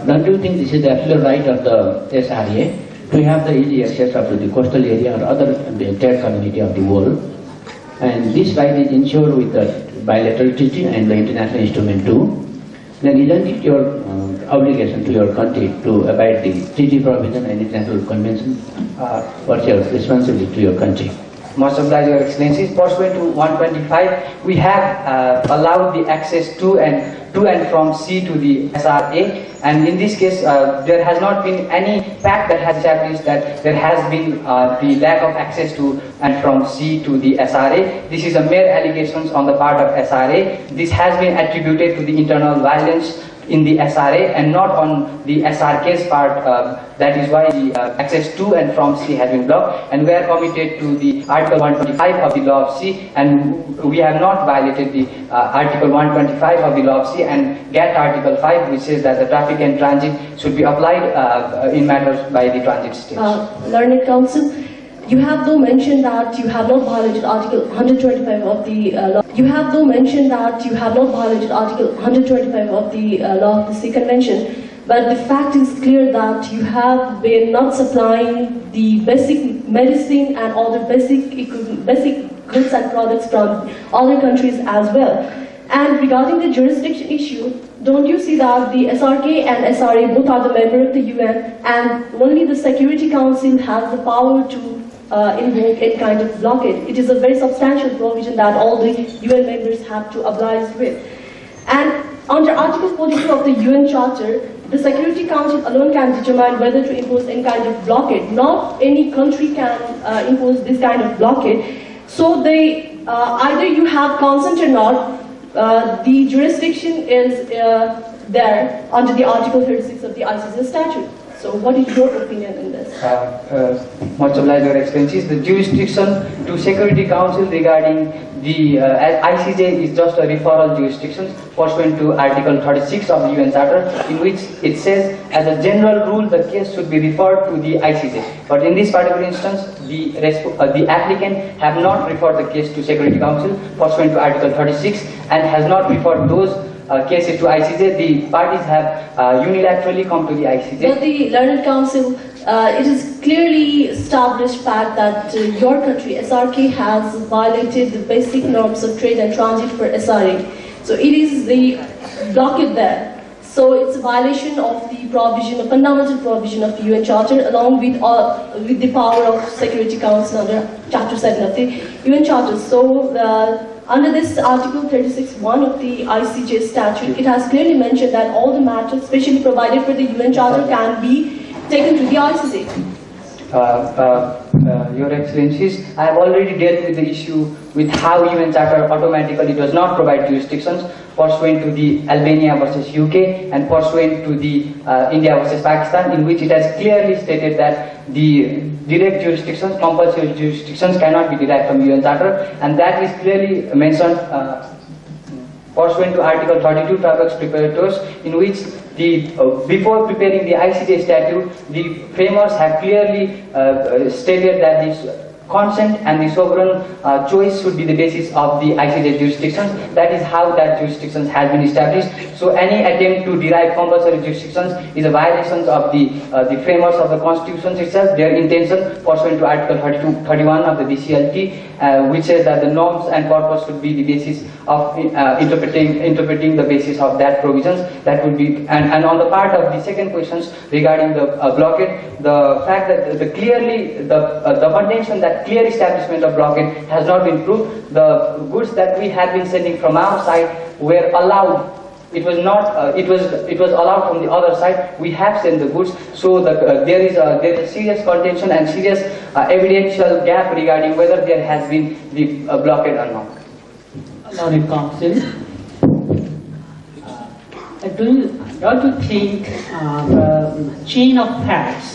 don't you think this is the absolute right of the SRA to have the easy access up to the coastal area or other trade community of the world? And this right is ensured with the bilateral treaty and the international instrument too. Then isn't it your obligation to your country to abide the treaty provision and international convention? What's your responsibility to your country? Much obliged, Your Excellencies. Pursuant to 125, we have allowed the access to and from sea to the SRA, and in this case, there has not been any fact that has established that there has been the lack of access to and from sea to the SRA. This is a mere allegations on the part of SRA. This has been attributed to the internal violence in the SRA and not on the SRK's part. That is why the access to and from sea has been blocked, and we are committed to the Article 125 of the Law of Sea, and we have not violated the Article 125 of the Law of Sea and GATT Article 5, which says that the traffic and transit should be applied in matters by the transit states. Learned Council, you have though mentioned that you have not violated Article 125 of the law. You have though mentioned that you have not violated Article 125 of the Law of the Sea Convention, but the fact is clear that you have been not supplying the basic medicine and other basic goods and products from other countries as well. And regarding the jurisdiction issue, don't you see that the SRK and SRA both are the member of the UN, and only the Security Council has the power to invoke any kind of blockade? It is a very substantial provision that all the UN members have to oblige with. And under Article 42 of the UN Charter, the Security Council alone can determine whether to impose any kind of blockade. Not any country can impose this kind of blockade. So they, either you have consent or not, the jurisdiction is there under the Article 36 of the ICJ statute. So what is your opinion on this? Much obliged, Your Excellencies. The jurisdiction to Security Council regarding the ICJ is just a referral jurisdiction pursuant to Article 36 of the UN Charter, in which it says, as a general rule, the case should be referred to the ICJ. But in this particular instance, the applicant have not referred the case to Security Council pursuant to Article 36 and has not referred those cases to ICJ. The parties have unilaterally come to the ICJ. But the Learned Council, it is clearly established fact that your country, SRK, has violated the basic norms of trade and transit for SRA. So it is the blockade there. So it's a violation of the provision, a fundamental provision of the UN Charter, along with the power of Security Council under Chapter 7 of the UN Charter. So under this Article 36(1) of the ICJ statute, it has clearly mentioned that all the matters specially provided for the UN Charter can be taken to the ICJ. Your Excellencies, I have already dealt with the issue with how UN Charter automatically does not provide jurisdictions pursuant to the Albania versus UK and pursuant to the India versus Pakistan, in which it has clearly stated that the direct jurisdictions, compulsory jurisdictions cannot be derived from UN Charter, and that is clearly mentioned pursuant to Article 32 Travex Preparators, in which before preparing the ICJ statute, the framers have clearly stated that this consent and the sovereign choice should be the basis of the ICJ jurisdictions. That is how that jurisdiction has been established. So any attempt to derive compulsory jurisdictions is a violation of the frameworks of the constitutions itself, their intention pursuant to Article 31 of the BCLT, which says that the norms and purpose should be the basis of interpreting the basis of that provisions. That would be, and on the part of the second questions regarding the blockade, the fact that the contention that clear establishment of blockade has not been proved. The goods that we have been sending from our side were allowed. It was not. It was allowed from the other side. We have sent the goods. So there is a serious contention and serious evidential gap regarding whether there has been the blockade or not. Honourable Council, don't you think the chain of facts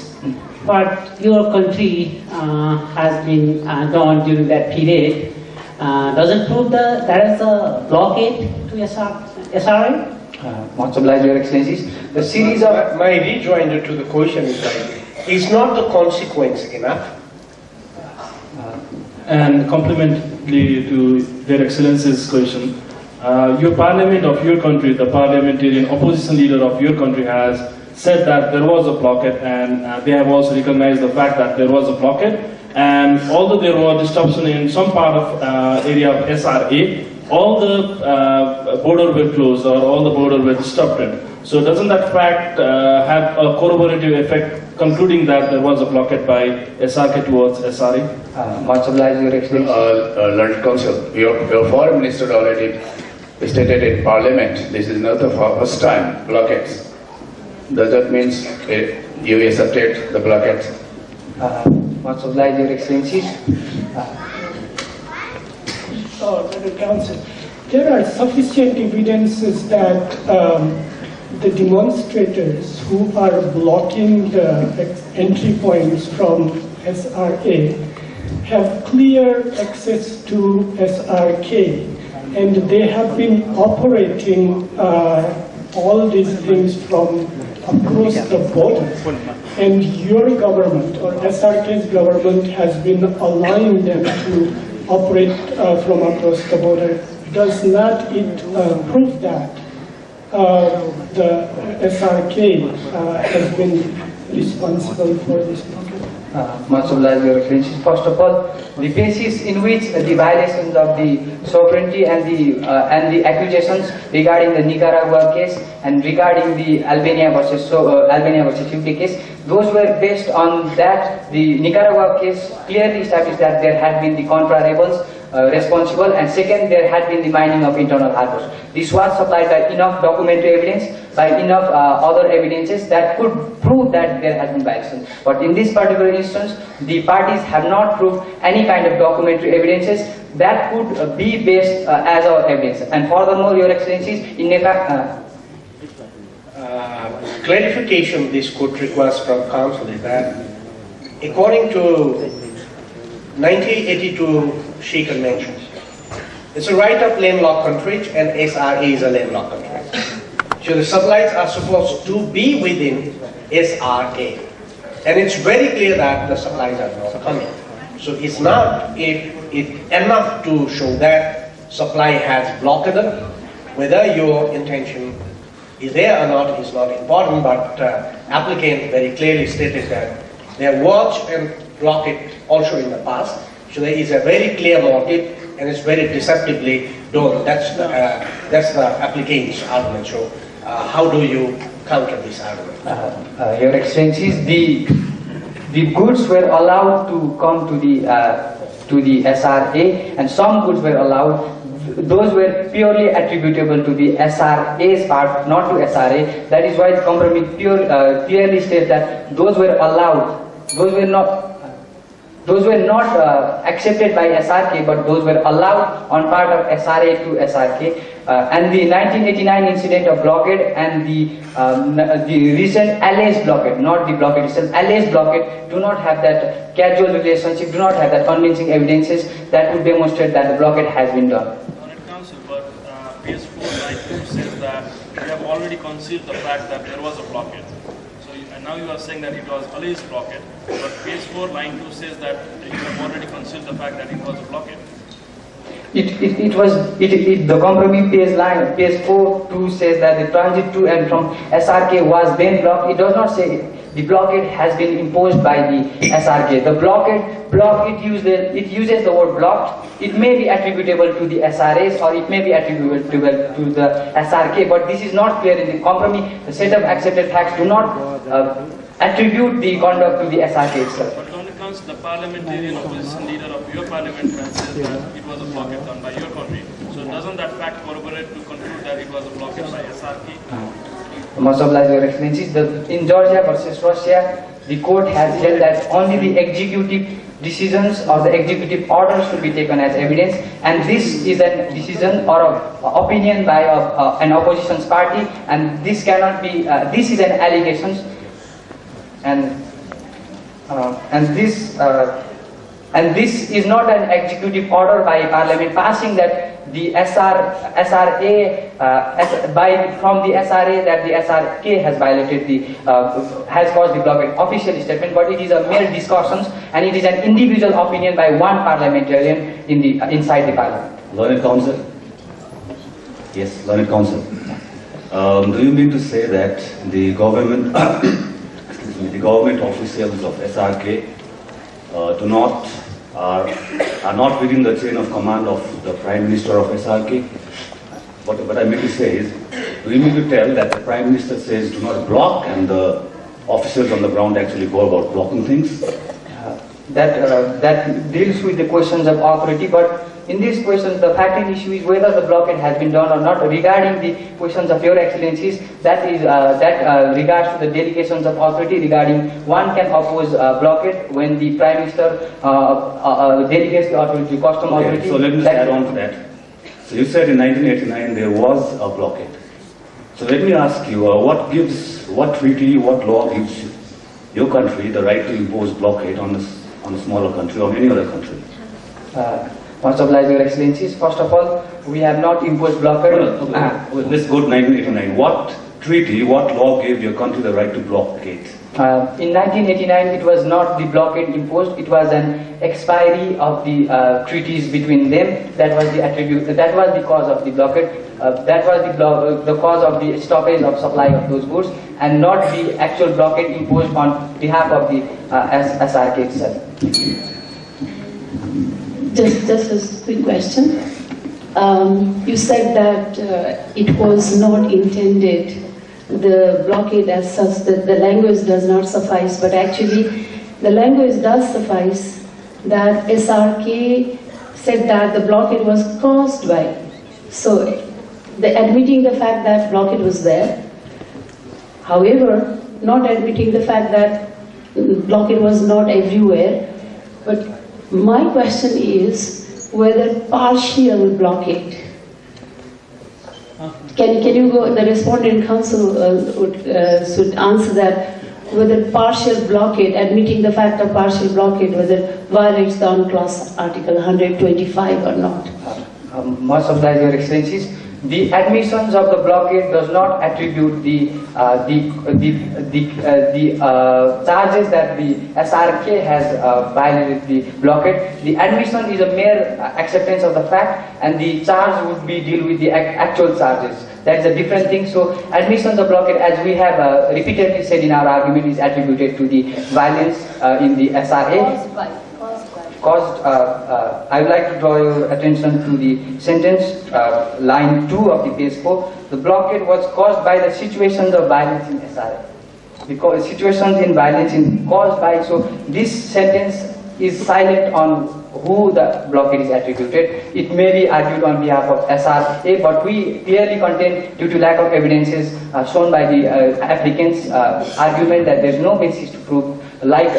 what your country has been done during that period doesn't prove that there is a blockade to SRA? Much obliged, Your Excellencies. The series of my rejoinder to the question is that is not the consequence enough? And complementary to Their Excellency's question, your parliament of your country, the parliamentarian opposition leader of your country has said that there was a blockade, and they have also recognized the fact that there was a blockade, and although there was disruption in some part of area of SRA, all the border were closed or all the border were disrupted. So doesn't that fact have a corroborative effect, concluding that there was a blockade by SRK towards SRA? Much obliged, Your Excellency. Learned Council, your foreign minister already stated in Parliament, this is not the first time blockades. Does that mean you accepted the blockade? Much obliged, Your Excellencies. Madam Council, there are sufficient evidences that the demonstrators who are blocking the entry points from SRA have clear access to SRK, and they have been operating all these things from across the border. And your government or SRK's government has been allowing them to operate from across the border. Does not it prove that the SRK has been responsible for this problem? Much obliged, Your Excellency. First of all, the basis in which the violations of the sovereignty and the accusations regarding the Nicaragua case and regarding the Albania versus UK case, those were based on that the Nicaragua case clearly established that there had been the Contra rebels responsible, and second, there had been the mining of internal harbors. This was supplied by enough documentary evidence, by enough other evidences that could prove that there has been violation. But in this particular instance, the parties have not proved any kind of documentary evidences that could be based as our evidence. And furthermore, Your Excellencies, in clarification this could request from Council is that according to 1982 She Convention, it's a right of landlocked countries and SRA is a landlocked country. So the supplies are supposed to be within SRA. And it's very clear that the supplies are not coming. So it's not enough to show that supply has blocked them. Whether your intention is there or not is not important, but applicant very clearly stated that they watch and block it also in the past. So there is a very clear motive, and it's very deceptively done. That's the applicant's argument. So how do you counter this argument? Your Excellencies, the goods were allowed to come to the SRA, and some goods were allowed. Those were purely attributable to the SRA's part, not to SRA. That is why the compromise clearly states that those were allowed. Those were not accepted by SRK, but those were allowed on part of SRA to SRK. And the 1989 incident of blockade and the recent alleged blockade, not the blockade itself, alleged blockade, do not have that casual relationship, do not have that convincing evidences that would demonstrate that the blockade has been done. Council, but PS492 says that we have already concealed the fact that there was a blockade. So, and and now you are saying that it was alleged blockade, but page 4, line 2 says that you have already concealed the fact that it was a blockade. The compromise page 4.2 says that the transit to and from SRK was then blocked. It does not say the blockade has been imposed by the SRK. The it uses the word blocked. It may be attributable to the SRAs or it may be attributable to the SRK, but this is not clear in the compromise. The set of accepted facts do not attribute the conduct to the SRK itself. But on the council, the parliamentarian opposition leader of your parliament has said that it was a blockade done by your country. So doesn't that fact corroborate to conclude that it was a blockade by SRK? Most of Your Excellencies, in Georgia versus Russia, the court has held that only the executive decisions or the executive orders should be taken as evidence, and this is a decision or an opinion by an opposition party, and this cannot be. This is an allegation, and this is not an executive order by Parliament passing that the from the SRA that the SRK has violated has caused the blockade. Official statement, but it is a mere discussions and it is an individual opinion by one parliamentarian inside the Parliament. Learned Counsel. Yes, Learned Counsel. Do you mean to say that the government, the government officials of SRK are not within the chain of command of the Prime Minister of SRK? What I mean to say is, do you mean to tell that the Prime Minister says do not block and the officers on the ground actually go about blocking things? That deals with the questions of authority, but in these questions the facting issue is whether the blockade has been done or not. Regarding the questions of Your Excellencies, that regards to the delegations of authority regarding one can oppose blockade when the Prime Minister delegates the authority to custom authority. So let me add on to that. So you said in 1989 there was a blockade. So let me ask you, what treaty, what law gives your country the right to impose blockade on a smaller country or any other country? Most of Your Excellencies, first of all, we have not imposed blockade. Let's go to 1989. What treaty, what law gave your country the right to blockade? In 1989, it was not the blockade imposed, it was an expiry of the treaties between them. That was the cause of the blockade. That was the cause of the stoppage of supply of those goods, and not the actual blockade imposed on behalf of the SRK itself. Just a quick question. You said that it was not intended, the blockade as such, that the language does not suffice, but actually the language does suffice, that SRK said that the blockade was caused by. So, admitting the fact that blockade was there, however, not admitting the fact that blockade was not everywhere, but my question is whether partial blockade. Can you go? The respondent council should answer that, whether partial blockade, admitting the fact of partial blockade, whether violates the UNCLOS Article 125 or not. Most of Your Excellencies, the admissions of the blockade does not attribute the charges that the SRK has violated the blockade. The admission is a mere acceptance of the fact, and the charge would be deal with the actual charges. That is a different thing. So admissions of blockade, as we have repeatedly said in our argument, is attributed to the violence in the SRA. I would like to draw your attention to the sentence, line 2 of the page 4. The blockade was caused by the situations of violence in SRA. Because situations in violence caused by, so this sentence is silent on who the blockade is attributed. It may be argued on behalf of SRA, but we clearly contend, due to lack of evidences shown by the applicants' argument, that there is no basis to prove, like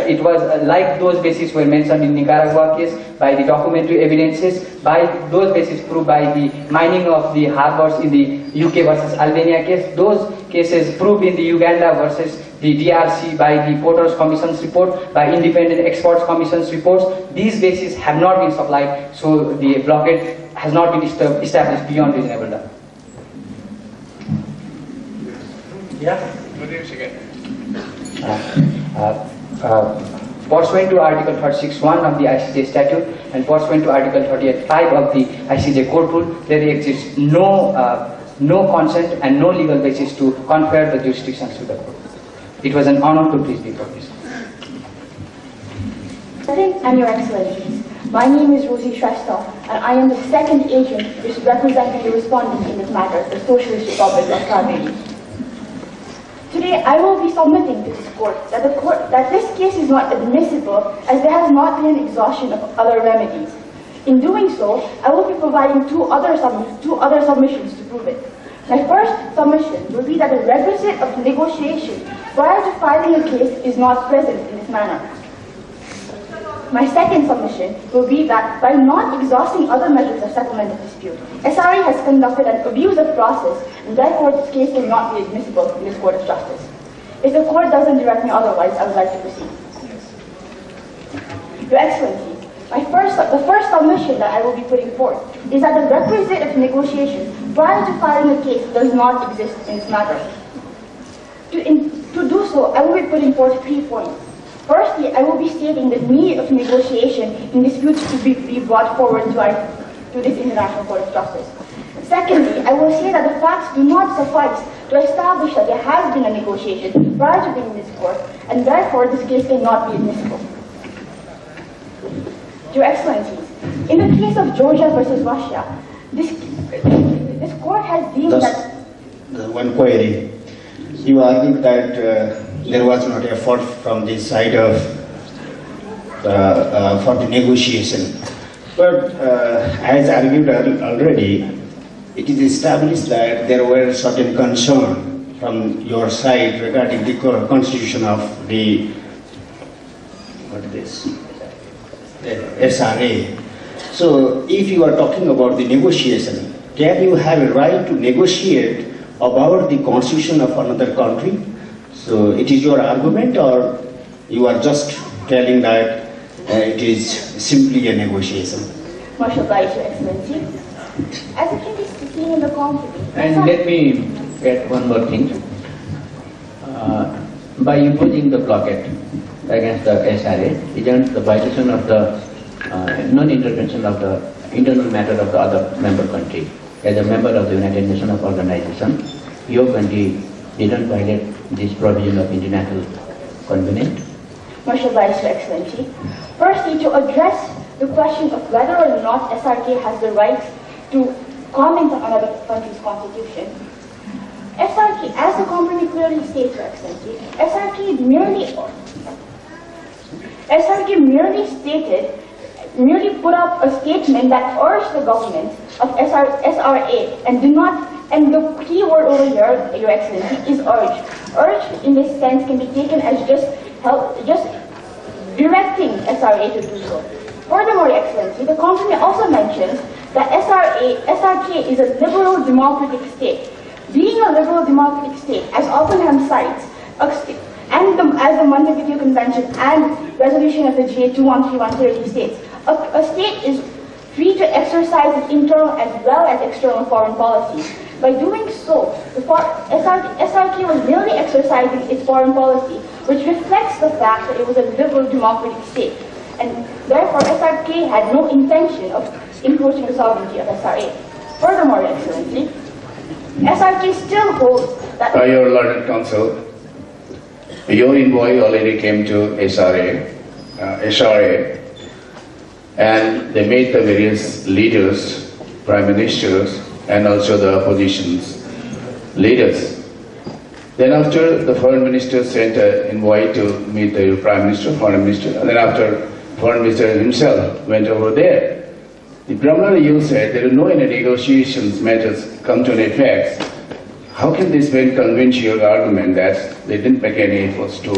those bases were mentioned in Nicaragua case, by the documentary evidences, by those bases proved by the mining of the harbors in the UK versus Albania case, those cases proved in the Uganda versus the DRC by the Porters Commission's report, by Independent Experts Commission's reports. These bases have not been supplied, so the blockade has not been established beyond reasonable doubt. Yeah? Good evening again. Pursuant to Article 36(1) of the ICJ statute and pursuant to Article 38(5) of the ICJ court rule, there exists no consent and no legal basis to confer the jurisdictions to the court. It was an honor to please before this. President and Your Excellencies, my name is Rosie Shrestov, and I am the second agent representing the respondent in this matter, the Socialist Republic of Kareli. Today, I will be submitting to this court that this case is not admissible as there has not been an exhaustion of other remedies. In doing so, I will be providing two other submissions to prove it. My first submission will be that the requisite of negotiation prior to filing a case is not present in this manner. My second submission will be that by not exhausting other measures of settlement of dispute, SRA has conducted an abusive process, and therefore this case will not be admissible in this Court of Justice. If the Court doesn't direct me otherwise, I would like to proceed. Your Excellency, the first submission that I will be putting forth is that the requisite of negotiation prior to filing a case does not exist in this matter. To do so, I will be putting forth 3 points. Firstly, I will be stating the need of negotiation in disputes to be brought forward to this International Court of Justice. Secondly, I will say that the facts do not suffice to establish that there has been a negotiation prior to being in this court, and therefore this case cannot be admissible. Your Excellencies, in the case of Georgia versus Russia, this court has deemed that... The one query, you argued that there was not effort from the side of for the negotiation. But as argued already, it is established that there were certain concerns from your side regarding the constitution of the SRA. So if you are talking about the negotiation, can you have a right to negotiate about the constitution of another country? So it is your argument, or you are just telling that it is simply a negotiation? Much obliged, Your Excellency. As it can be seen in the conflict... And let me add one more thing. By imposing the blockade against the SRA, isn't the violation of the non-intervention of the internal matter of the other member country? As a member of the United Nations organization, your country didn't violate this provision of international covenant? Much obliged, Your Excellency. Firstly, to address the question of whether or not SRK has the right to comment on another country's constitution, SRK, as the compromise clearly states, Your Excellency, SRK merely put up a statement that urged the government of SRA and the key word over here, Your Excellency, is urge. Urge in this sense can be taken as just directing SRA to do so. Furthermore, Your Excellency, the compromise also mentions that SRK is a liberal democratic state. Being a liberal democratic state, as Oppenheim cites, as the Montevideo Convention and resolution of the GA 213130 states, a state is free to exercise its internal as well as external foreign policy. By doing so, SRK was merely exercising its foreign policy, which reflects the fact that it was a liberal democratic state. And therefore, SRK had no intention of encroaching the sovereignty of SRA. Furthermore, Your Excellency, SRK still holds that... Your learned counsel, your envoy already came to SRA, and they met the various leaders, prime ministers, and also the opposition's leaders. Then after, the foreign minister sent an invite to meet the prime minister, foreign minister, and then after, foreign minister himself went over there. The primarily you said there are no any negotiations matters come to an effect. How can this man convince your argument that they didn't make any efforts to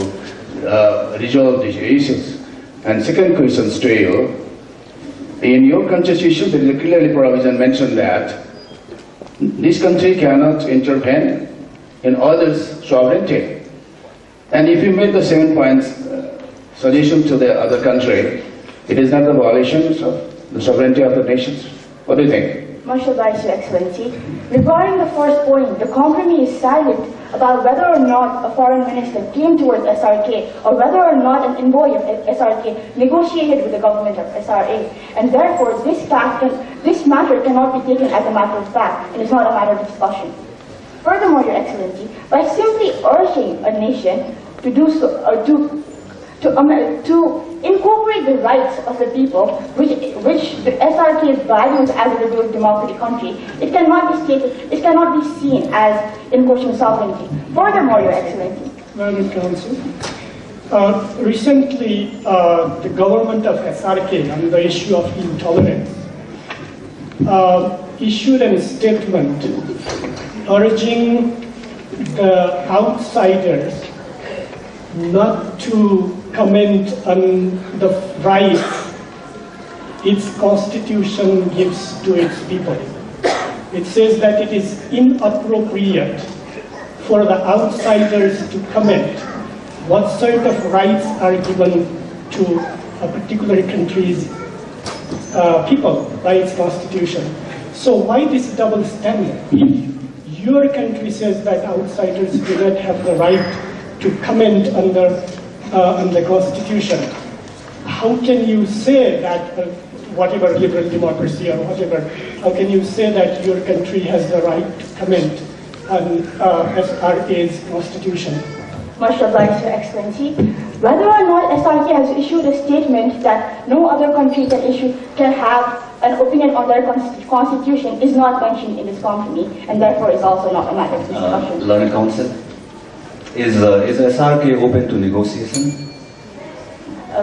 resolve these issues? And second question to you, in your constitution there is a clearly provision mentioned that this country cannot intervene in others' sovereignty. And if you make the 7 points suggestion to the other country, it is not a violation of the sovereignty of the nations. What do you think? Much obliged, Your Excellency. Regarding the first point, the compromise is silent about whether or not a foreign minister came towards SRK or whether or not an envoy of SRK negotiated with the government of SRA. And therefore, this matter cannot be taken as a matter of fact and is not a matter of discussion. Furthermore, Your Excellency, by simply urging a nation to do so, or to incorporate the rights of the people, which the SRK values as a liberal democratic country, it cannot be seen as encroaching sovereignty. Furthermore, Your Excellency. Madam Council, recently the government of SRK on the issue of intolerance issued a statement urging the outsiders not to comment on the rights its constitution gives to its people. It says that it is inappropriate for the outsiders to comment what sort of rights are given to a particular country's people by its constitution. So why this double standard? If your country says that outsiders do not have the right to comment on the constitution, how can you say that whatever liberal democracy or whatever, how can you say that your country has the right to comment on SRK's constitution? Much obliged, Your Excellency. Whether or not SRK has issued a statement that no other country can have an opinion on their constitution is not mentioned in this compromise, and therefore is also not a matter of discussion. Learned Council, is SRK open to negotiation?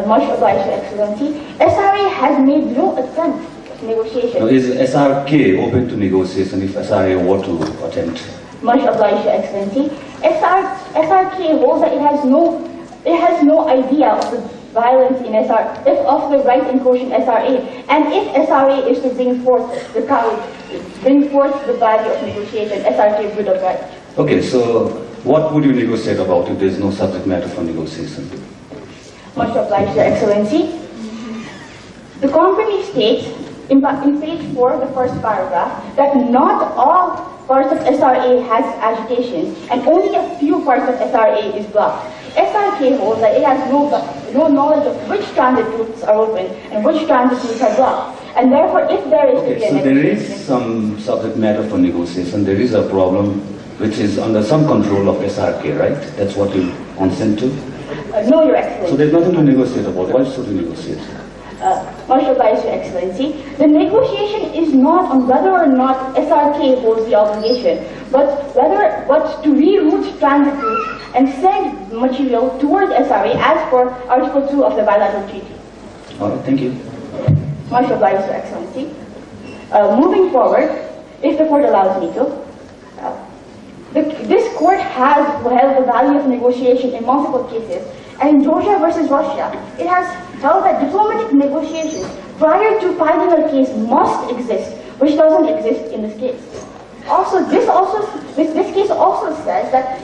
Much obliged, Your Excellency. SRA has made no attempt at negotiation. No, is SRK open to negotiation if SRA were to attempt? Much obliged, Your Excellency. SRK holds that it has no idea of the violence in of the right encroaching SRA, and if SRA is to bring forth the value of negotiation, SRK would have right. Okay, so what would you negotiate about if there is no subject matter for negotiation? Much obliged, Your Excellency. The compromise states in page 4 of the first paragraph that not all parts of SRA has agitation and only a few parts of SRA is blocked. SRK holds that it has no knowledge of which transit routes are open and which transit routes are blocked. And therefore, if there is to be a negotiation... there is some subject matter for negotiation. There is a problem which is under some control of SRK, right? That's what you consent to? No, Your Excellency. So there's nothing to negotiate about. Why should we negotiate? Much obliged, Your Excellency. The negotiation is not on whether or not SRK holds the obligation, but to reroute transit routes and send material towards SRA as per Article 2 of the bilateral treaty. All right, thank you. Much obliged, Your Excellency. Moving forward, if the court allows me to, this court has held the value of negotiation in multiple cases, and in Georgia versus Russia, it has held that diplomatic negotiations prior to filing a case must exist, which doesn't exist in this case. Also, this case also says that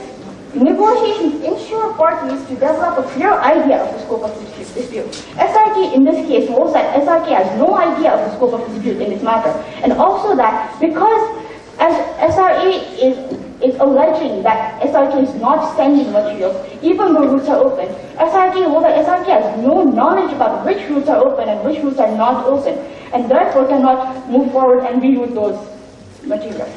negotiations ensure parties to develop a clear idea of the scope of the dispute. SRK in this case holds that SRK has no idea of the scope of the dispute in this matter, and also that because as SRA is alleging that SRK is not sending materials, even though routes are open, SRK holds that SRK has no knowledge about which routes are open and which routes are not open, and therefore cannot move forward and reroute those materials.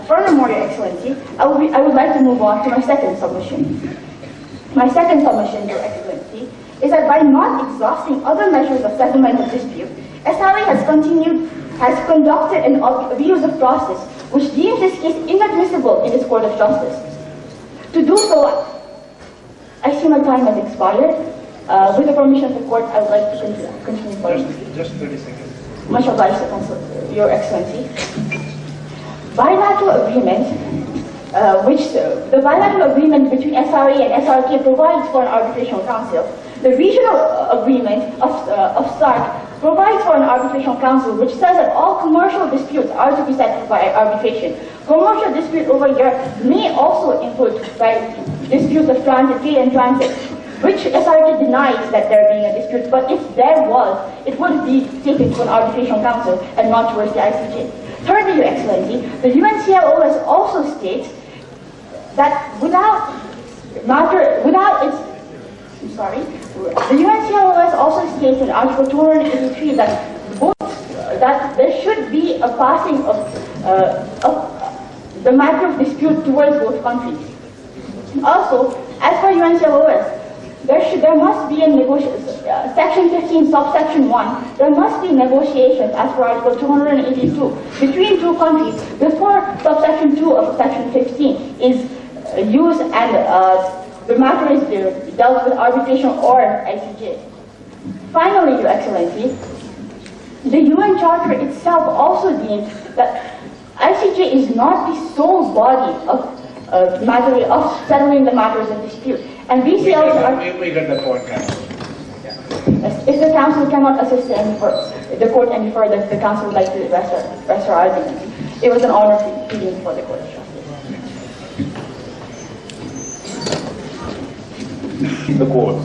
Furthermore, Your Excellency, I would like to move on to my second submission. My second submission, Your Excellency, is that by not exhausting other measures of settlement of dispute, SRA has conducted an abusive process which deems this case inadmissible in its court of justice. To do so, I see my time has expired. With the permission of the court, I would like to continue further. Just 30 seconds. Much obliged, Your Excellency. Bilateral agreement, the bilateral agreement between SRA and SRK provides for an arbitration council. The regional agreement of SARC provides for an arbitration council which says that all commercial disputes are to be settled by arbitration. Commercial dispute over here may also include disputes of transit, trade and transit, which SRK denies that there being a dispute, but if there was, it would be taken to an arbitration council and not towards the ICJ. Thirdly, Your Excellency, the UNCLOS also states that the UNCLOS also states in Article 283 that there should be a passing of the matter of dispute towards both countries. Also, as for UNCLOS, there must be a negotiation, Section 15, subsection 1, there must be negotiations as per Article 282 between two countries before subsection 2 of Section 15 is used and the matter is dealt with arbitration or ICJ. Finally, Your Excellency, the UN Charter itself also deems that ICJ is not the sole body of settling the matters of dispute. And VCLs are... We got the point, Council. If the Council cannot assist the Court any further, the Council would like to rest our argument. It was an honor speaking before the Court of Justice. The Court.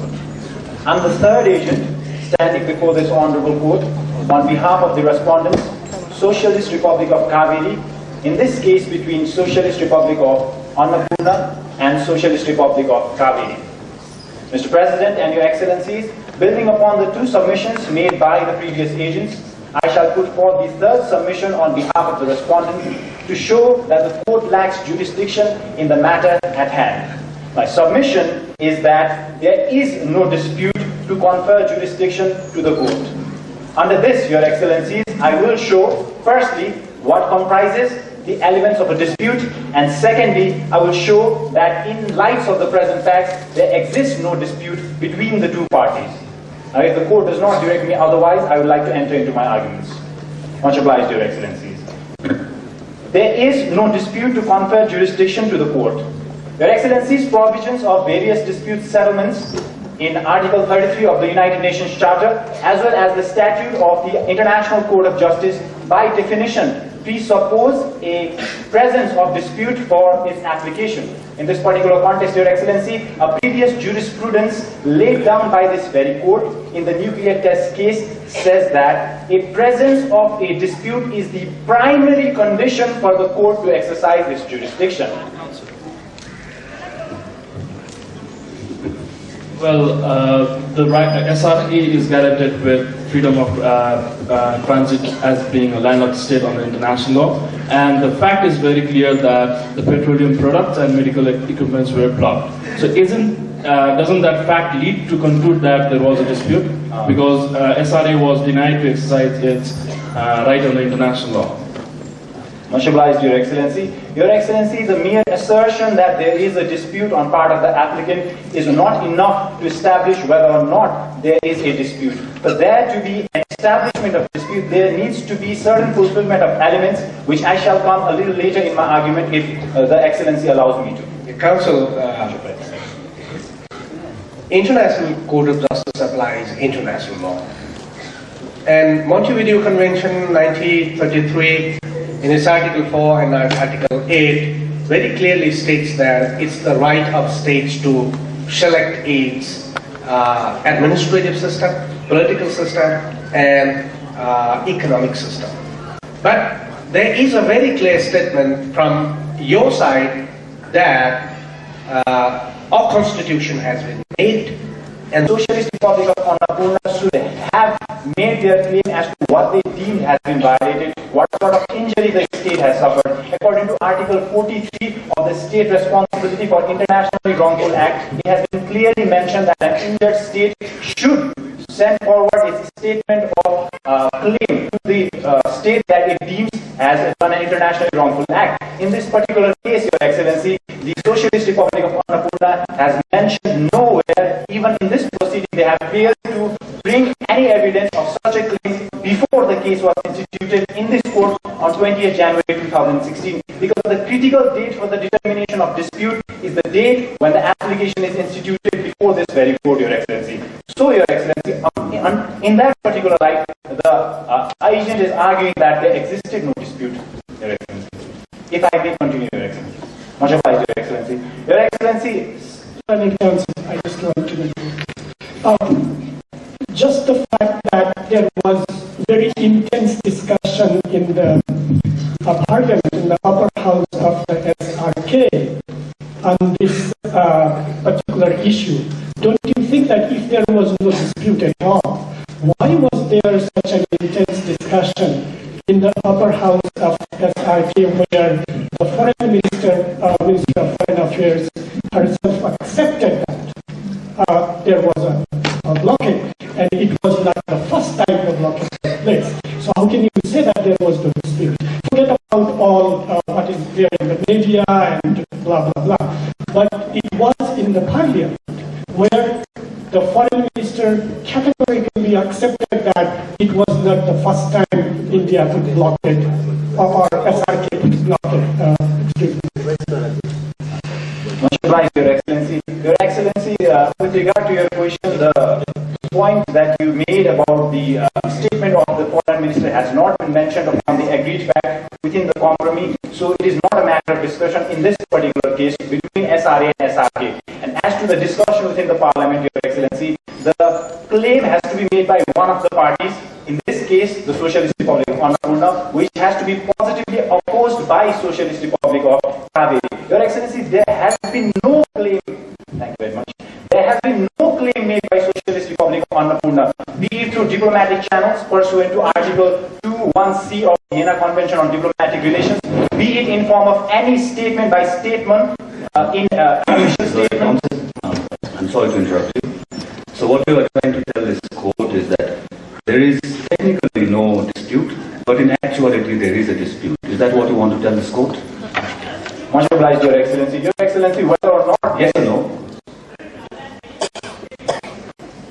I'm the third agent standing before this Honorable Court on behalf of the respondents, Socialist Republic of Kaveri, in this case between Socialist Republic of Annapurna and Socialist Republic of Kaveri. Mr. President and Your Excellencies, building upon the two submissions made by the previous agents, I shall put forth the third submission on behalf of the respondent to show that the court lacks jurisdiction in the matter at hand. My submission is that there is no dispute to confer jurisdiction to the court. Under this, Your Excellencies, I will show, firstly, what comprises the elements of a dispute, and secondly, I will show that in light of the present facts, there exists no dispute between the two parties. Now, if the court does not direct me otherwise, I would like to enter into my arguments. Much obliged, Your Excellencies. There is no dispute to confer jurisdiction to the court. Your Excellencies, provisions of various dispute settlements in Article 33 of the United Nations Charter, as well as the Statute of the International Court of Justice, by definition, presuppose a presence of dispute for its application. In this particular context, Your Excellency, a previous jurisprudence laid down by this very court in the nuclear test case says that a presence of a dispute is the primary condition for the court to exercise its jurisdiction. Well, the SRA is guaranteed with freedom of transit as being a landlocked state under international law, and the fact is very clear that the petroleum products and medical equipments were blocked. So doesn't that fact lead to conclude that there was a dispute? Because SRA was denied to exercise its right under international law. Much obliged, Your Excellency. Your Excellency, the mere assertion that there is a dispute on part of the applicant is not enough to establish whether or not there is a dispute. For there to be an establishment of dispute, there needs to be certain fulfillment of elements, which I shall come a little later in my argument if the Excellency allows me to. The Council, International Court of Justice applies international law. And Montevideo Convention 1933, in its Article 4 and Article 8, very clearly states that it's the right of states to select its administrative system, political system, and economic system. But there is a very clear statement from your side that our constitution has been made, and the Socialist Republic of Annapurna should have made their claim as to what they deemed has been violated, what sort of injury the state has suffered. According to Article 43 of the State Responsibility for Internationally Wrongful Act, it has been clearly mentioned that an injured state should send forward its statement of claim to the state that it deems has done an internationally wrongful act. In this particular case, Your Excellency, the Socialist Republic of Annapurna has mentioned nowhere, even in this proceeding, they have failed to bring any evidence of such a claim before the case was instituted in this court on 20th January 2016, because the critical date for the determination of dispute is the date when the application is instituted before this very court, Your Excellency. So, Your Excellency, in that particular light, the agent is arguing that there existed no dispute, Your Excellency. If I may continue, Your Excellency. Much obliged, Your Excellency. Your Excellency. I just want to delay on this particular issue. Don't you think that if there was no dispute at all, why was there such an intense discussion in the upper house of SRK where the foreign minister, Minister of Foreign Affairs herself accepted that there was a blockade, and it was not the first time the blockade took place. So how can you say that there was no dispute? Forget about all what is there in the media and blah, blah, blah. But it was in the parliament where the foreign minister categorically accepted that it was not the first time India put blockade, or SRK put blockade. Excuse me. Much obliged, Your Excellency. Your Excellency, with regard to your question, the point that you made about the statement of the foreign minister has not been mentioned upon the agreed fact within the compromise, so it is not a matter of discussion in this particular case between SRA and SRK. And as to the discussion within the parliament, Your Excellency, the claim has to be made by one of the parties, in this case, the Socialist Republic of Annapurna, which has to be positively opposed by Socialist Republic of Kaveri. Your Excellency, there has been no claim, thank you very much, there has been no claim made by Socialist Republic of Annapurna, be it through diplomatic channels pursuant to Article 2(1)(c) of the Vienna Convention on Diplomatic Relations, be it in form of any statement by statement, in official statement. I'm sorry to interrupt you. So what you are trying to tell this court is that there is technically no dispute, but in actuality there is a dispute. Is that what you want to tell this court? Much obliged, Your Excellency. Your Excellency, whether or not... Yes or no?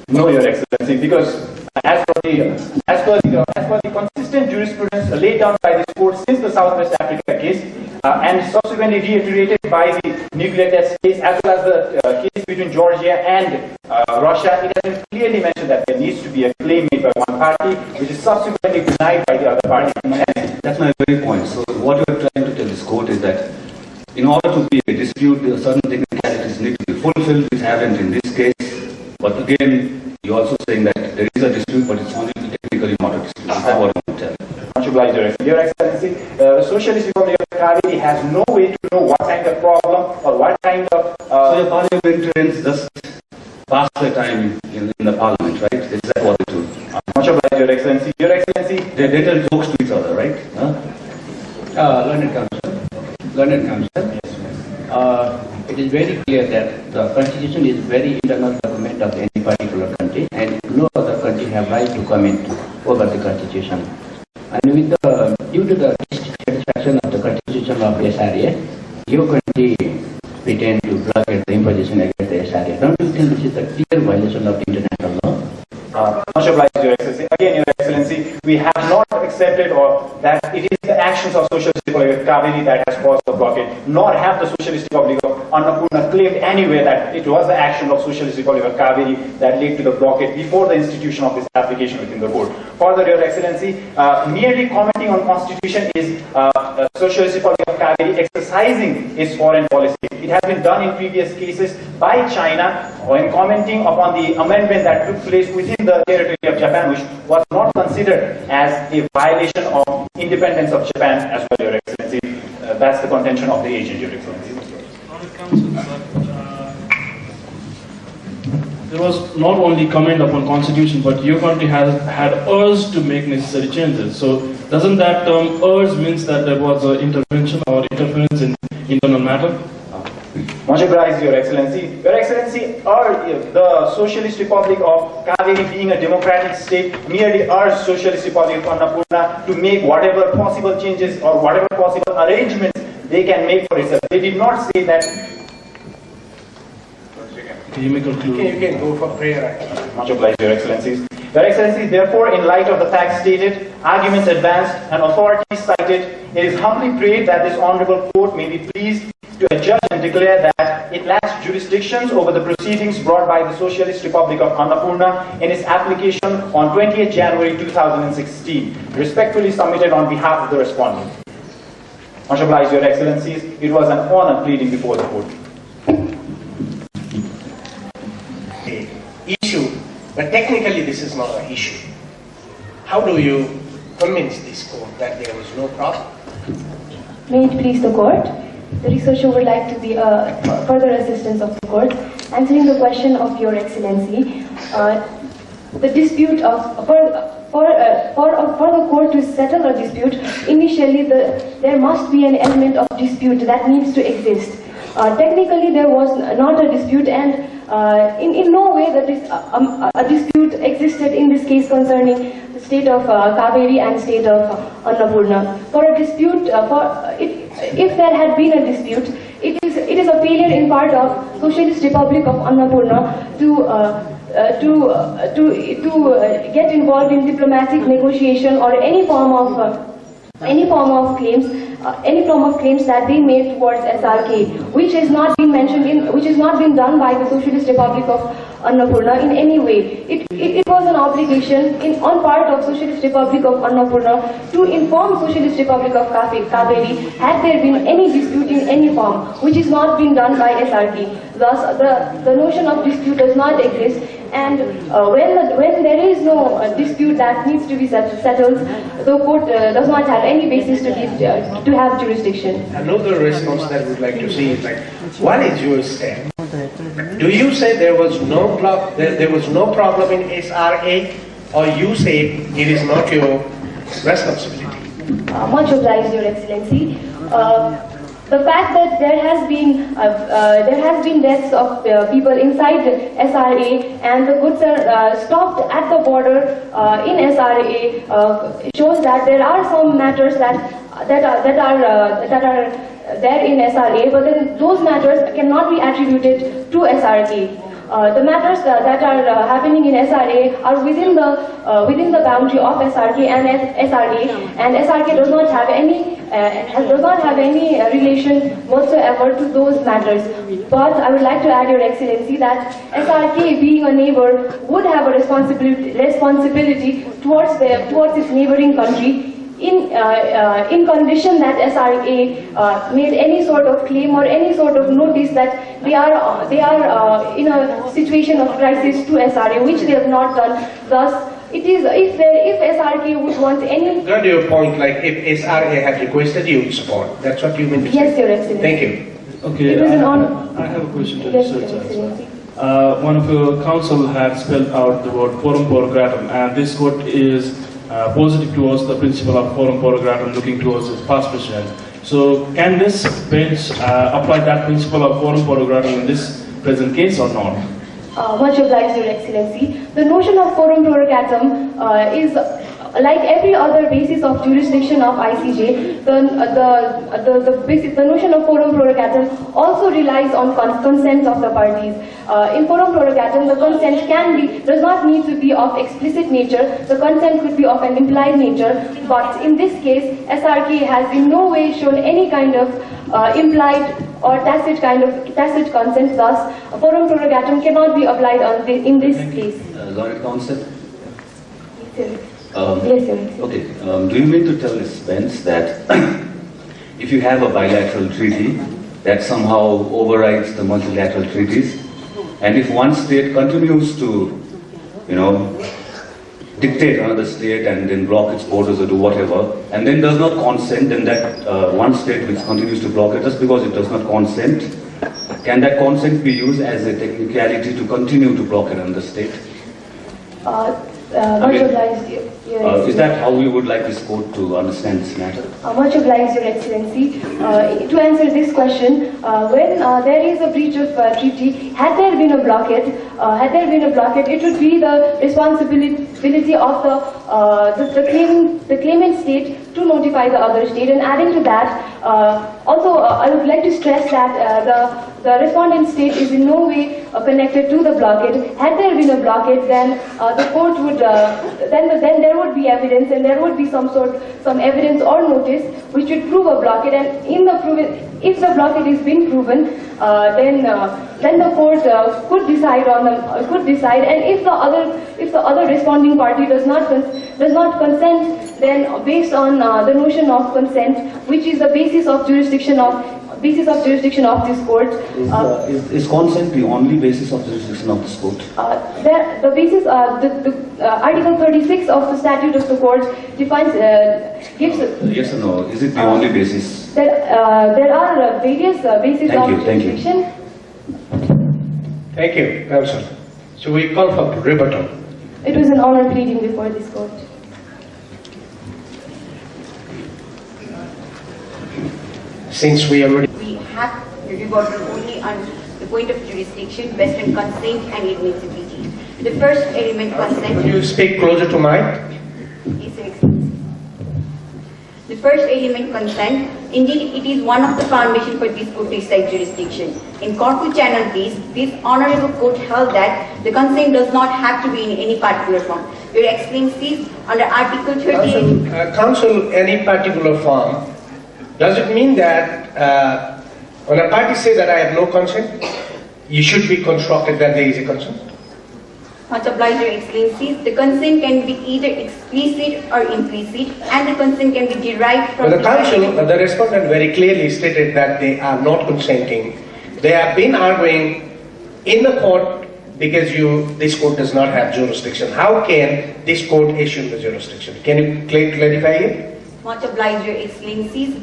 No, Your Excellency, because as per the consistent jurisprudence laid down by this court since the Southwest Africa case, and subsequently reiterated by the nuclear test case, as well as the case between Georgia and Russia, it has been clearly mentioned that there needs to be a claim made by one party, which is subsequently denied by the other party. That's my very point. So what you are trying to tell this court is that in order to be a dispute, certain technicalities need to be fulfilled, which haven't in this case. But again, you're also saying that there is a dispute, but it's only technically not a dispute. Is that what you want to tell? Much obliged, Your Excellency. The Socialist Republic of Kaveri has no way to know what kind of problem or what kind of... So your parliamentarians just pass their time in the parliament, right? Is that what they do? Much obliged, Your Excellency. Your Excellency... They tell jokes to each other, right? Learned Council, it is very clear that the constitution is very internal document of any particular country, and no other country have right to comment over the constitution. And with due to the dissatisfaction of the constitution of SRA, your country pretend to blockade the imposition against the SRA. Don't you think this is a clear violation of the international law? Much obliged, Your Excellency. Again, Your Excellency, we have not accepted or that it is the actions of Socialist Republic of Kaveri that has caused the blockade, nor have the Socialist Republic of Annapurna claimed anywhere that it was the action of Socialist Republic of Kaveri that led to the blockade before the institution of this application within the court. Further, Your Excellency, merely commenting on Constitution is Socialist Republic of Kaveri exercising its foreign policy. It has been done in previous cases by China when commenting upon the amendment that took place within the territory of Japan, which was not considered as a violation of independence of Japan as well, Your Excellency. That's the contention of the agent, Your Excellency. There was not only comment upon constitution, but your country had urged to make necessary changes. So doesn't that term urge means that there was an intervention or interference in internal matter? Much obliged, Your Excellency. Your Excellency, the Socialist Republic of Kaveri, being a democratic state, merely urged Socialist Republic of Annapurna to make whatever possible changes or whatever possible arrangements they can make for itself. They did not say that. You can go for prayer. Much obliged, Your Excellencies. Your Excellency, therefore, in light of the facts stated, arguments advanced, and authorities cited, it is humbly prayed that this honorable court may be pleased to adjudge and declare that it lacks jurisdictions over the proceedings brought by the Socialist Republic of Annapurna in its application on 20th January 2016, respectfully submitted on behalf of the respondent. Much obliged, Your Excellencies. It was an honor pleading before the court. Issue, but technically this is not an issue. How do you convince this court that there was no problem? May it please the court? The researcher would like to be further assistance of the court. Answering the question of Your Excellency, the dispute of for the court to settle a dispute, initially there must be an element of dispute that needs to exist. Technically, there was not a dispute, and in no way that a dispute existed in this case concerning the state of Kaveri and state of Annapurna. For a dispute, if there had been a dispute, it is a failure in part of Socialist Republic of Annapurna to get involved in diplomatic negotiation or any form of claims that they made towards SRK, which has not been which has not been done by the Socialist Republic of Annapurna in any way. It was an obligation on part of Socialist Republic of Annapurna to inform Socialist Republic of Kaveri had there been any dispute in any form, which is not been done by SRK. Thus, the notion of dispute does not exist, and when there is no dispute that needs to be settled, the court does not have any basis to have jurisdiction. Another response that we'd like to see is what is your stand? Do you say there was no problem in SRA, or you say it is not your responsibility? Much obliged, Your Excellency. The fact that there has been deaths of people inside SRA and the goods are stopped at the border in SRA shows that there are some matters that are there in SRA, but then those matters cannot be attributed to SRK. The matters that are happening in SRA are within the boundary of SRK and SRA, and SRK does not have any relation whatsoever to those matters. But I would like to add, Your Excellency, that SRK, being a neighbor, would have a responsibility towards its neighboring country. In condition that SRA made any sort of claim or any sort of notice that they are in a situation of crisis to SRA, which they have not done. Thus, it is if SRK would want any. Got your point. Like if SRA had requested you support, that's what you mean to say. Yes, Your Excellency. Thank you. Okay, I have a question to Yes, the Your Excellency. One of your counsel had spelled out the word forum pro gratum, and this court is positive towards the principle of forum pro gratum, looking towards its past precedent. So, can this bench apply that principle of forum pro gratum in this present case or not? Much obliged, Your Excellency. The notion of forum pro gratum is like every other basis of jurisdiction of ICJ. The notion of forum pro gratum also relies on consent of the parties. In forum pro gratum, the consent does not need to be of explicit nature. The consent could be of an implied nature. But in this case, SRK has in no way shown any kind of implied or tacit consent. Thus, forum pro gratum cannot be applied in this case. Lord Counsel? Yes, sir. Okay. Do you mean to tell this bench that if you have a bilateral treaty that somehow overrides the multilateral treaties, and if one state continues to, dictate another state and then block its borders or do whatever, and then does not consent, then that one state which continues to block it just because it does not consent, can that consent be used as a technicality to continue to block another state? Much obliged, Your Excellency. Is that how we would like this court to understand this matter? Much obliged, Your Excellency. To answer this question, when there is a breach of treaty, had there been a blockade, it would be the responsibility of the claimant state to notify the other state. And adding to that, also I would like to stress that the respondent state is in no way connected to the blockade. Had there been a blockade, then the court would then there would be evidence, and there would be some evidence or notice which would prove a blockade. And if the blockade is being proven, then the court could decide. And if the other responding party does not consent, then based on the notion of consent, which is the basis of jurisdiction of this court. Is consent the only basis of jurisdiction of this court? The basis, Article 36 of the statute of the court defines, gives. Yes or no? Is it the only basis? There are various bases of jurisdiction. Thank you, Counsel. So we call for rebuttal. It was an honor pleading before this court. Since we already... We have the rebuttal only on the point of jurisdiction, Western consent and admissibility. The first element consent... Could you speak closer to mic? Yes, Your Excellency. The first element consent, indeed it is one of the foundation for this court to exercise jurisdiction. In Corfu Channel case, this honorable court held that the consent does not have to be in any particular form. Your Excellency, under Article 38... Counsel, any particular form, does it mean that when a party says that I have no consent, you should be constructed that there is a consent? Much obliged, Your Excellency. The consent can be either explicit or implicit, and the consent can be derived from... But the counsel, the respondent very clearly stated that they are not consenting. They have been arguing in the court because this court does not have jurisdiction. How can this court issue the jurisdiction? Can you clarify it? Much obliged, Your Excellencies.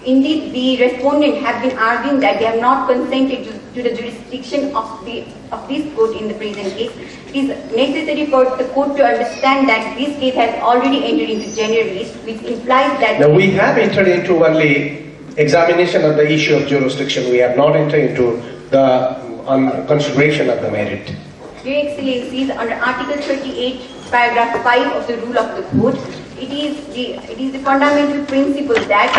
Indeed, the respondent have been arguing that they have not consented to the jurisdiction of this court in the present case. It is necessary for the court to understand that this case has already entered into general list, which implies that... Now we have entered into only examination of the issue of jurisdiction. We have not entered into the consideration of the merit. Your Excellencies, under Article 38, paragraph 5 of the rule of the court, it is the fundamental principle that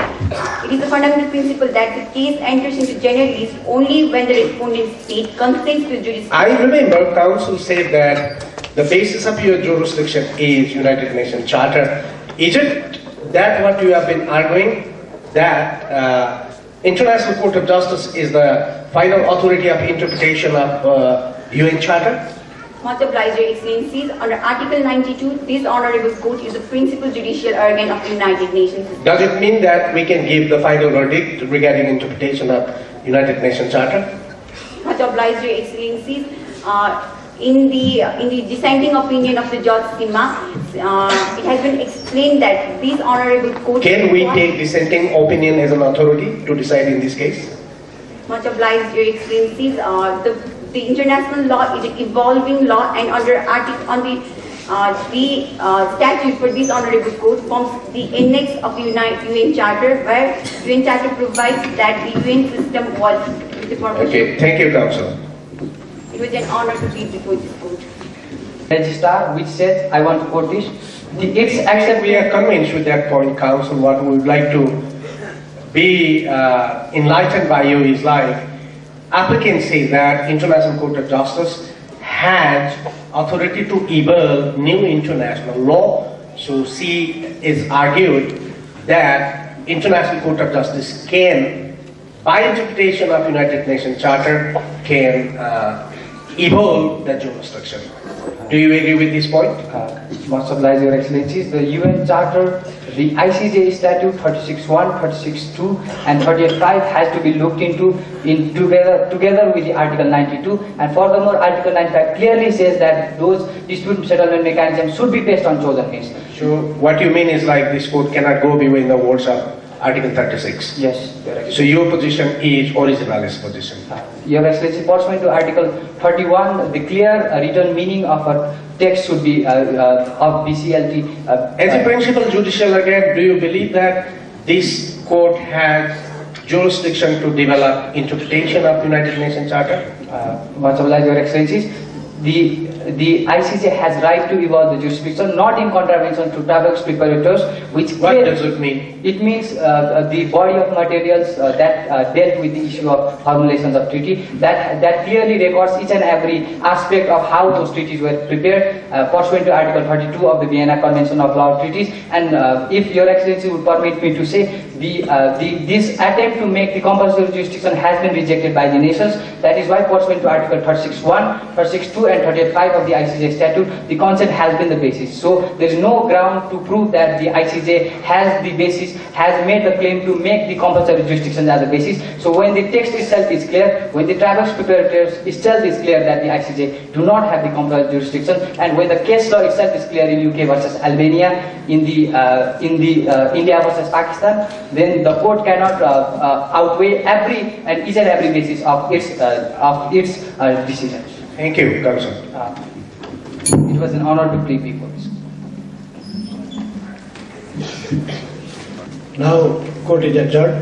the case enters into general list only when the respondent state consents to jurisdiction. I remember counsel said that the basis of your jurisdiction is United Nations Charter. Is it that what you have been arguing, that International Court of Justice is the final authority of interpretation of UN Charter? Much obliged, Your Excellencies. Under Article 92, this honorable court is the principal judicial organ of the United Nations. Does it mean that we can give the final verdict regarding interpretation of United Nations Charter? Much obliged, Your Excellencies. In the dissenting opinion of the Judge Sima, it has been explained that this honorable court... Can we take dissenting opinion as an authority to decide in this case? Much obliged, Your Excellencies. The international law is an evolving law, and under the statute for this honorable court forms the annex of the UN Charter, where UN Charter provides that the UN system was with the purpose. Okay, thank you, Counsel. It was an honor to be before this court. Registrar, which says, I want to quote this, we are convinced with that point, Counsel. What we would like to be enlightened by you is like, applicant says that International Court of Justice has authority to evolve new international law. So she is argued that International Court of Justice can, by interpretation of United Nations Charter, can evolve the jurisdiction. Do you agree with this point? Much obliged, Your Excellencies. The UN Charter, the ICJ Statute 36.1, 36.2 and 38.5 has to be looked into together with the Article 92, and furthermore Article 95 clearly says that those dispute settlement mechanisms should be based on chosen case. So what you mean is like this court cannot go beyond the words of Article 36? Yes. So your position is originalist position? Your Excellency, pursuant to Article 31, the clear written meaning of a text should be of BCLT. As a principal judicial organ, do you believe that this court has jurisdiction to develop interpretation of United Nations Charter? Much obliged, Your Excellencies. The ICJ has right to evolve the jurisdiction, not in contravention to tabular preparators, which... What does it mean? It means the body of materials that dealt with the issue of formulations of treaty, that clearly records each and every aspect of how those treaties were prepared, pursuant to Article 32 of the Vienna Convention of Law of Treaties. And if Your Excellency would permit me to say, this attempt to make the compulsory jurisdiction has been rejected by the nations. That is why, pursuant to Article 36.1, 36.2 and 38.5 of the ICJ statute, the consent has been the basis. So there is no ground to prove that the ICJ has the basis, has made the claim to make the compulsory jurisdiction as a basis. So when the text itself is clear, when the traverse preparators itself is clear that the ICJ do not have the compulsory jurisdiction, and when the case law itself is clear in UK versus Albania, in the India versus Pakistan, then the court cannot outweigh each and every basis of its decisions. Thank you, Counsel. It was an honor to plead before this. Now, court is adjourned.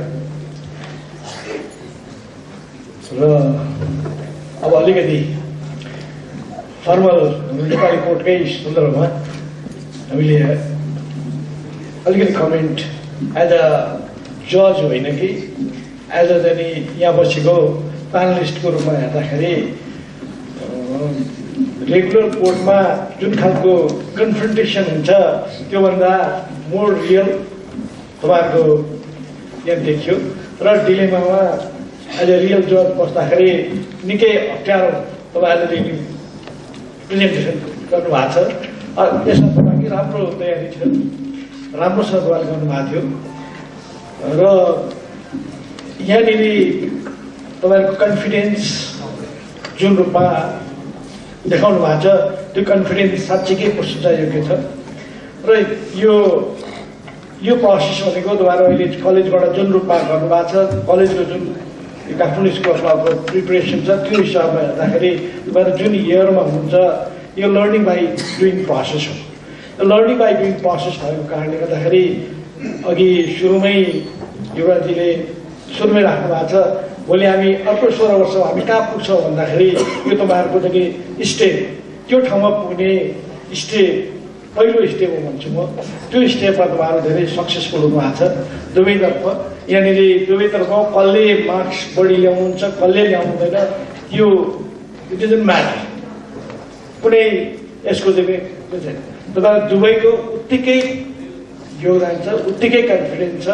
अब अलिकति formal Nepali कोर्टकै सन्दर्भमा हामीले अलिकति comment as a जज होइन कि as a चाहिँ यहाँ बसेको प्यानलिस्टको रूपमा हेर्दाखेरि रेगुलर कोर्टमा जुन खालको कन्फ्रन्टेसन हुन्छ त्योभन्दा मोर रियल तपाईँहरूको यहाँ देखियो र डिलेमामा एज अ रियल जज बस्दाखेरि निकै अप्ठ्यारो तपाईँहरूले प्रेजेन्टेसन गर्नुभएको छ। यसमा तपाईँको राम्रो तयारी थियो, राम्रोसँग तपाईँले गर्नुभएको थियो र यहाँनिर तपाईँहरूको कन्फिडेन्स जुन रूपमा देखाउनु भएको छ त्यो कन्फिडेन्स साँच्चीकै प्रशंसायोग्य छ र यो प्रोसेस भनेको तपाईँहरू अहिले कलेजबाट जुन रूपमा गर्नुभएको छ, कलेजको जुन काठमाडौँ स्कुल अफ लको प्रिपरेसन छ त्यो हिसाबमा हेर्दाखेरि तपाईँहरू जुन इयरमा हुनुहुन्छ यो लर्निङ बाई डुइङ प्रोसेस हो। लर्निङ बाई डुइङ प्रोसेस भएको कारणले गर्दाखेरि अघि सुरुमै युवराजीले सुरुमै राख्नु भएको छ भोलि हामी अर्को 16 वर्षमा हामी कहाँ पुग्छौँ भन्दाखेरि यो तपाईँहरूको चाहिँ स्टेप त्यो ठाउँमा पुग्ने स्टेप पहिलो स्टेप हो भन्छु म। त्यो स्टेपमा तपाईँहरू धेरै सक्सेसफुल हुनुभएको छ दुवैतर्फ। यहाँनिर दुवैतर्फ कसले मार्क्स बढी ल्याउनुहुन्छ कसले ल्याउनुहुँदैन त्यो इट डजन्ट म्याटर, कुनै यसको चाहिँ तपाईँहरू दुवैको उत्तिकै योगदान छ, उत्तिकै कन्फिडेन्स छ।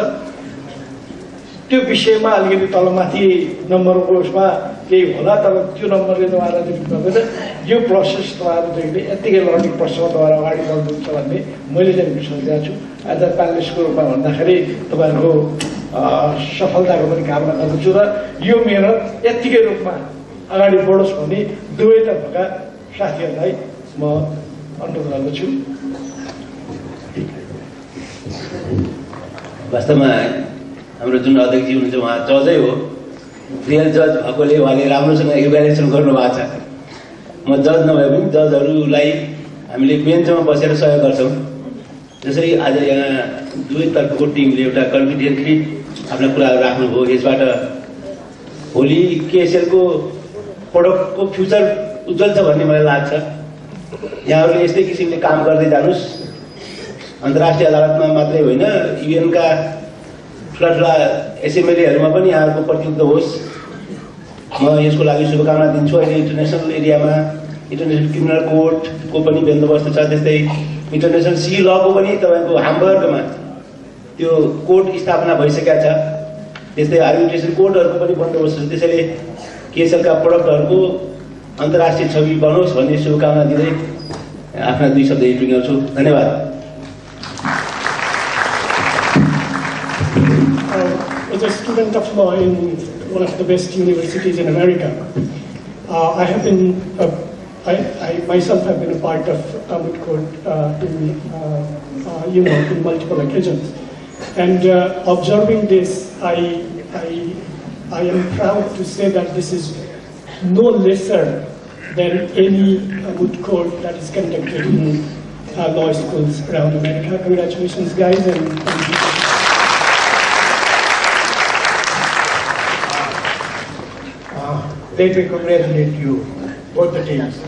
त्यो विषयमा अलिकति तलमाथि नम्बरको उसमा केही होला तर त्यो नम्बरले तपाईँहरूलाई दिनु पर्दैन। यो प्रोसेस तपाईँहरूदेखि यत्तिकै लर्निङ प्रोसेसमा तपाईँहरू अगाडि बढ्नुहुन्छ भन्ने मैले चाहिँ विश्वास दिएको छु। एज अ प्यानलिस्टको रूपमा भन्दाखेरि तपाईँहरूको सफलताको पनि कामना गर्दछु र यो मेहनत यत्तिकै रूपमा अगाडि बढोस् भन्ने दुवैतर्फका साथीहरूलाई म अनुरोध गर्दछु। वास्तवमा हाम्रो जुन अध्यक्षजी हुनुहुन्छ उहाँ जजै हो, रियल जज भएकोले उहाँले राम्रोसँग इभ्यालुएसन गर्नुभएको छ। म जज नभए पनि जजहरूलाई हामीले बेन्चमा बसेर सहयोग गर्छौँ। जसरी आज यहाँ दुवैतर्फको टिमले एउटा कन्फिडेन्टली आफ्ना कुराहरू राख्नुभयो, यसबाट भोलि केएसएलको प्रोडक्टको फ्युचर उज्जवल छ भन्ने मलाई लाग्छ। यहाँहरूले यस्तै किसिमले काम गर्दै जानुहोस्। अन्तर्राष्ट्रिय अदालतमा मात्रै होइन, युएनका ठुला एसेम्ब्लीहरूमा पनि यहाँहरूको प्रतिनिधित्व होस्। म यसको लागि शुभकामना दिन्छु। अहिले इन्टरनेसनल एरियामा इन्टरनेसनल क्रिमिनल कोर्टको पनि बन्दोबस्त छ, त्यस्तै इन्टरनेसनल सी लको पनि तपाईँको हाम्बर्गमा त्यो कोर्ट स्थापना भइसकेका छ, त्यस्तै आर्बिट्रेसन कोर्टहरूको पनि बन्दोबस्त छ। त्यसैले केएसएलका प्रोडक्टहरूको अन्तर्राष्ट्रिय छवि बनोस् भन्ने शुभकामना दिँदै आफ्ना 2 शब्द यही टुङ्ग्याउँछु। धन्यवाद। As a student of law in one of the best universities in America, I myself have been a part of Moot Court in multiple occasions, and observing this, I am proud to say that this is no lesser than any Moot Court that is conducted in law schools around America. Congratulations, guys, and let me congratulate you, both the teams.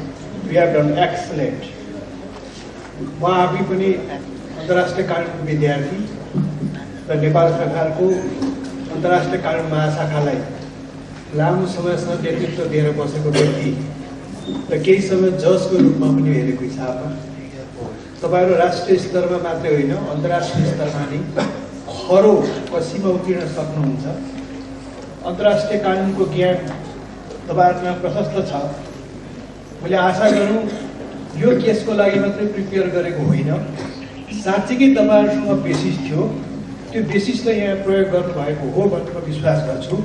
We have done excellent. म आफै पनि अन्तर्राष्ट्रिय कानुनको विद्यार्थी र नेपाल सरकारको अन्तर्राष्ट्रिय कानुन महाशाखालाई लामो समयसम्म नेतृत्व दिएर बसेको व्यक्ति र केही समय जजको रूपमा पनि हेरेको हिसाबमा तपाईँहरू राष्ट्रिय स्तरमा मात्रै होइन अन्तर्राष्ट्रिय स्तरमा नै खरो सीमा उक्लिन सक्नुहुन्छ। अन्तर्राष्ट्रिय कानुनको ज्ञान तपाईँहरूमा प्रशस्त छ। मैले आशा गरौँ यो केसको लागि मात्रै प्रिपेयर गरेको होइन, साँच्चीकै तपाईँहरूसँग बेसिस थियो, त्यो बेसिसलाई यहाँ प्रयोग गर्नुभएको हो भन्ने म विश्वास गर्छु।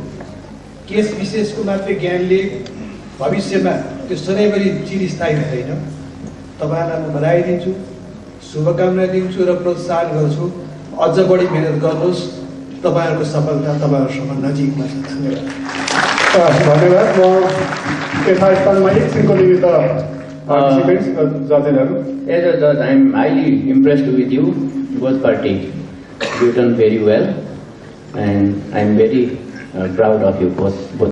केस विशेषको मात्रै ज्ञानले भविष्यमा त्यो सधैँभरि चिरस्थायी हुँदैन। तपाईँहरूलाई म बधाई दिन्छु, शुभकामना दिन्छु र प्रोत्साहन गर्छु। अझ बढी मेहनत गर्नुहोस्, तपाईहरुको सफलता तपाईहरुसँग नजिकमा छ। धन्यवाद। धन्यवाद। म यथास्थानमा एकछिनको निमित्त जजेसहरू। As a judge, I am highly impressed with you, both parties. You done very well, and I am very proud of you both.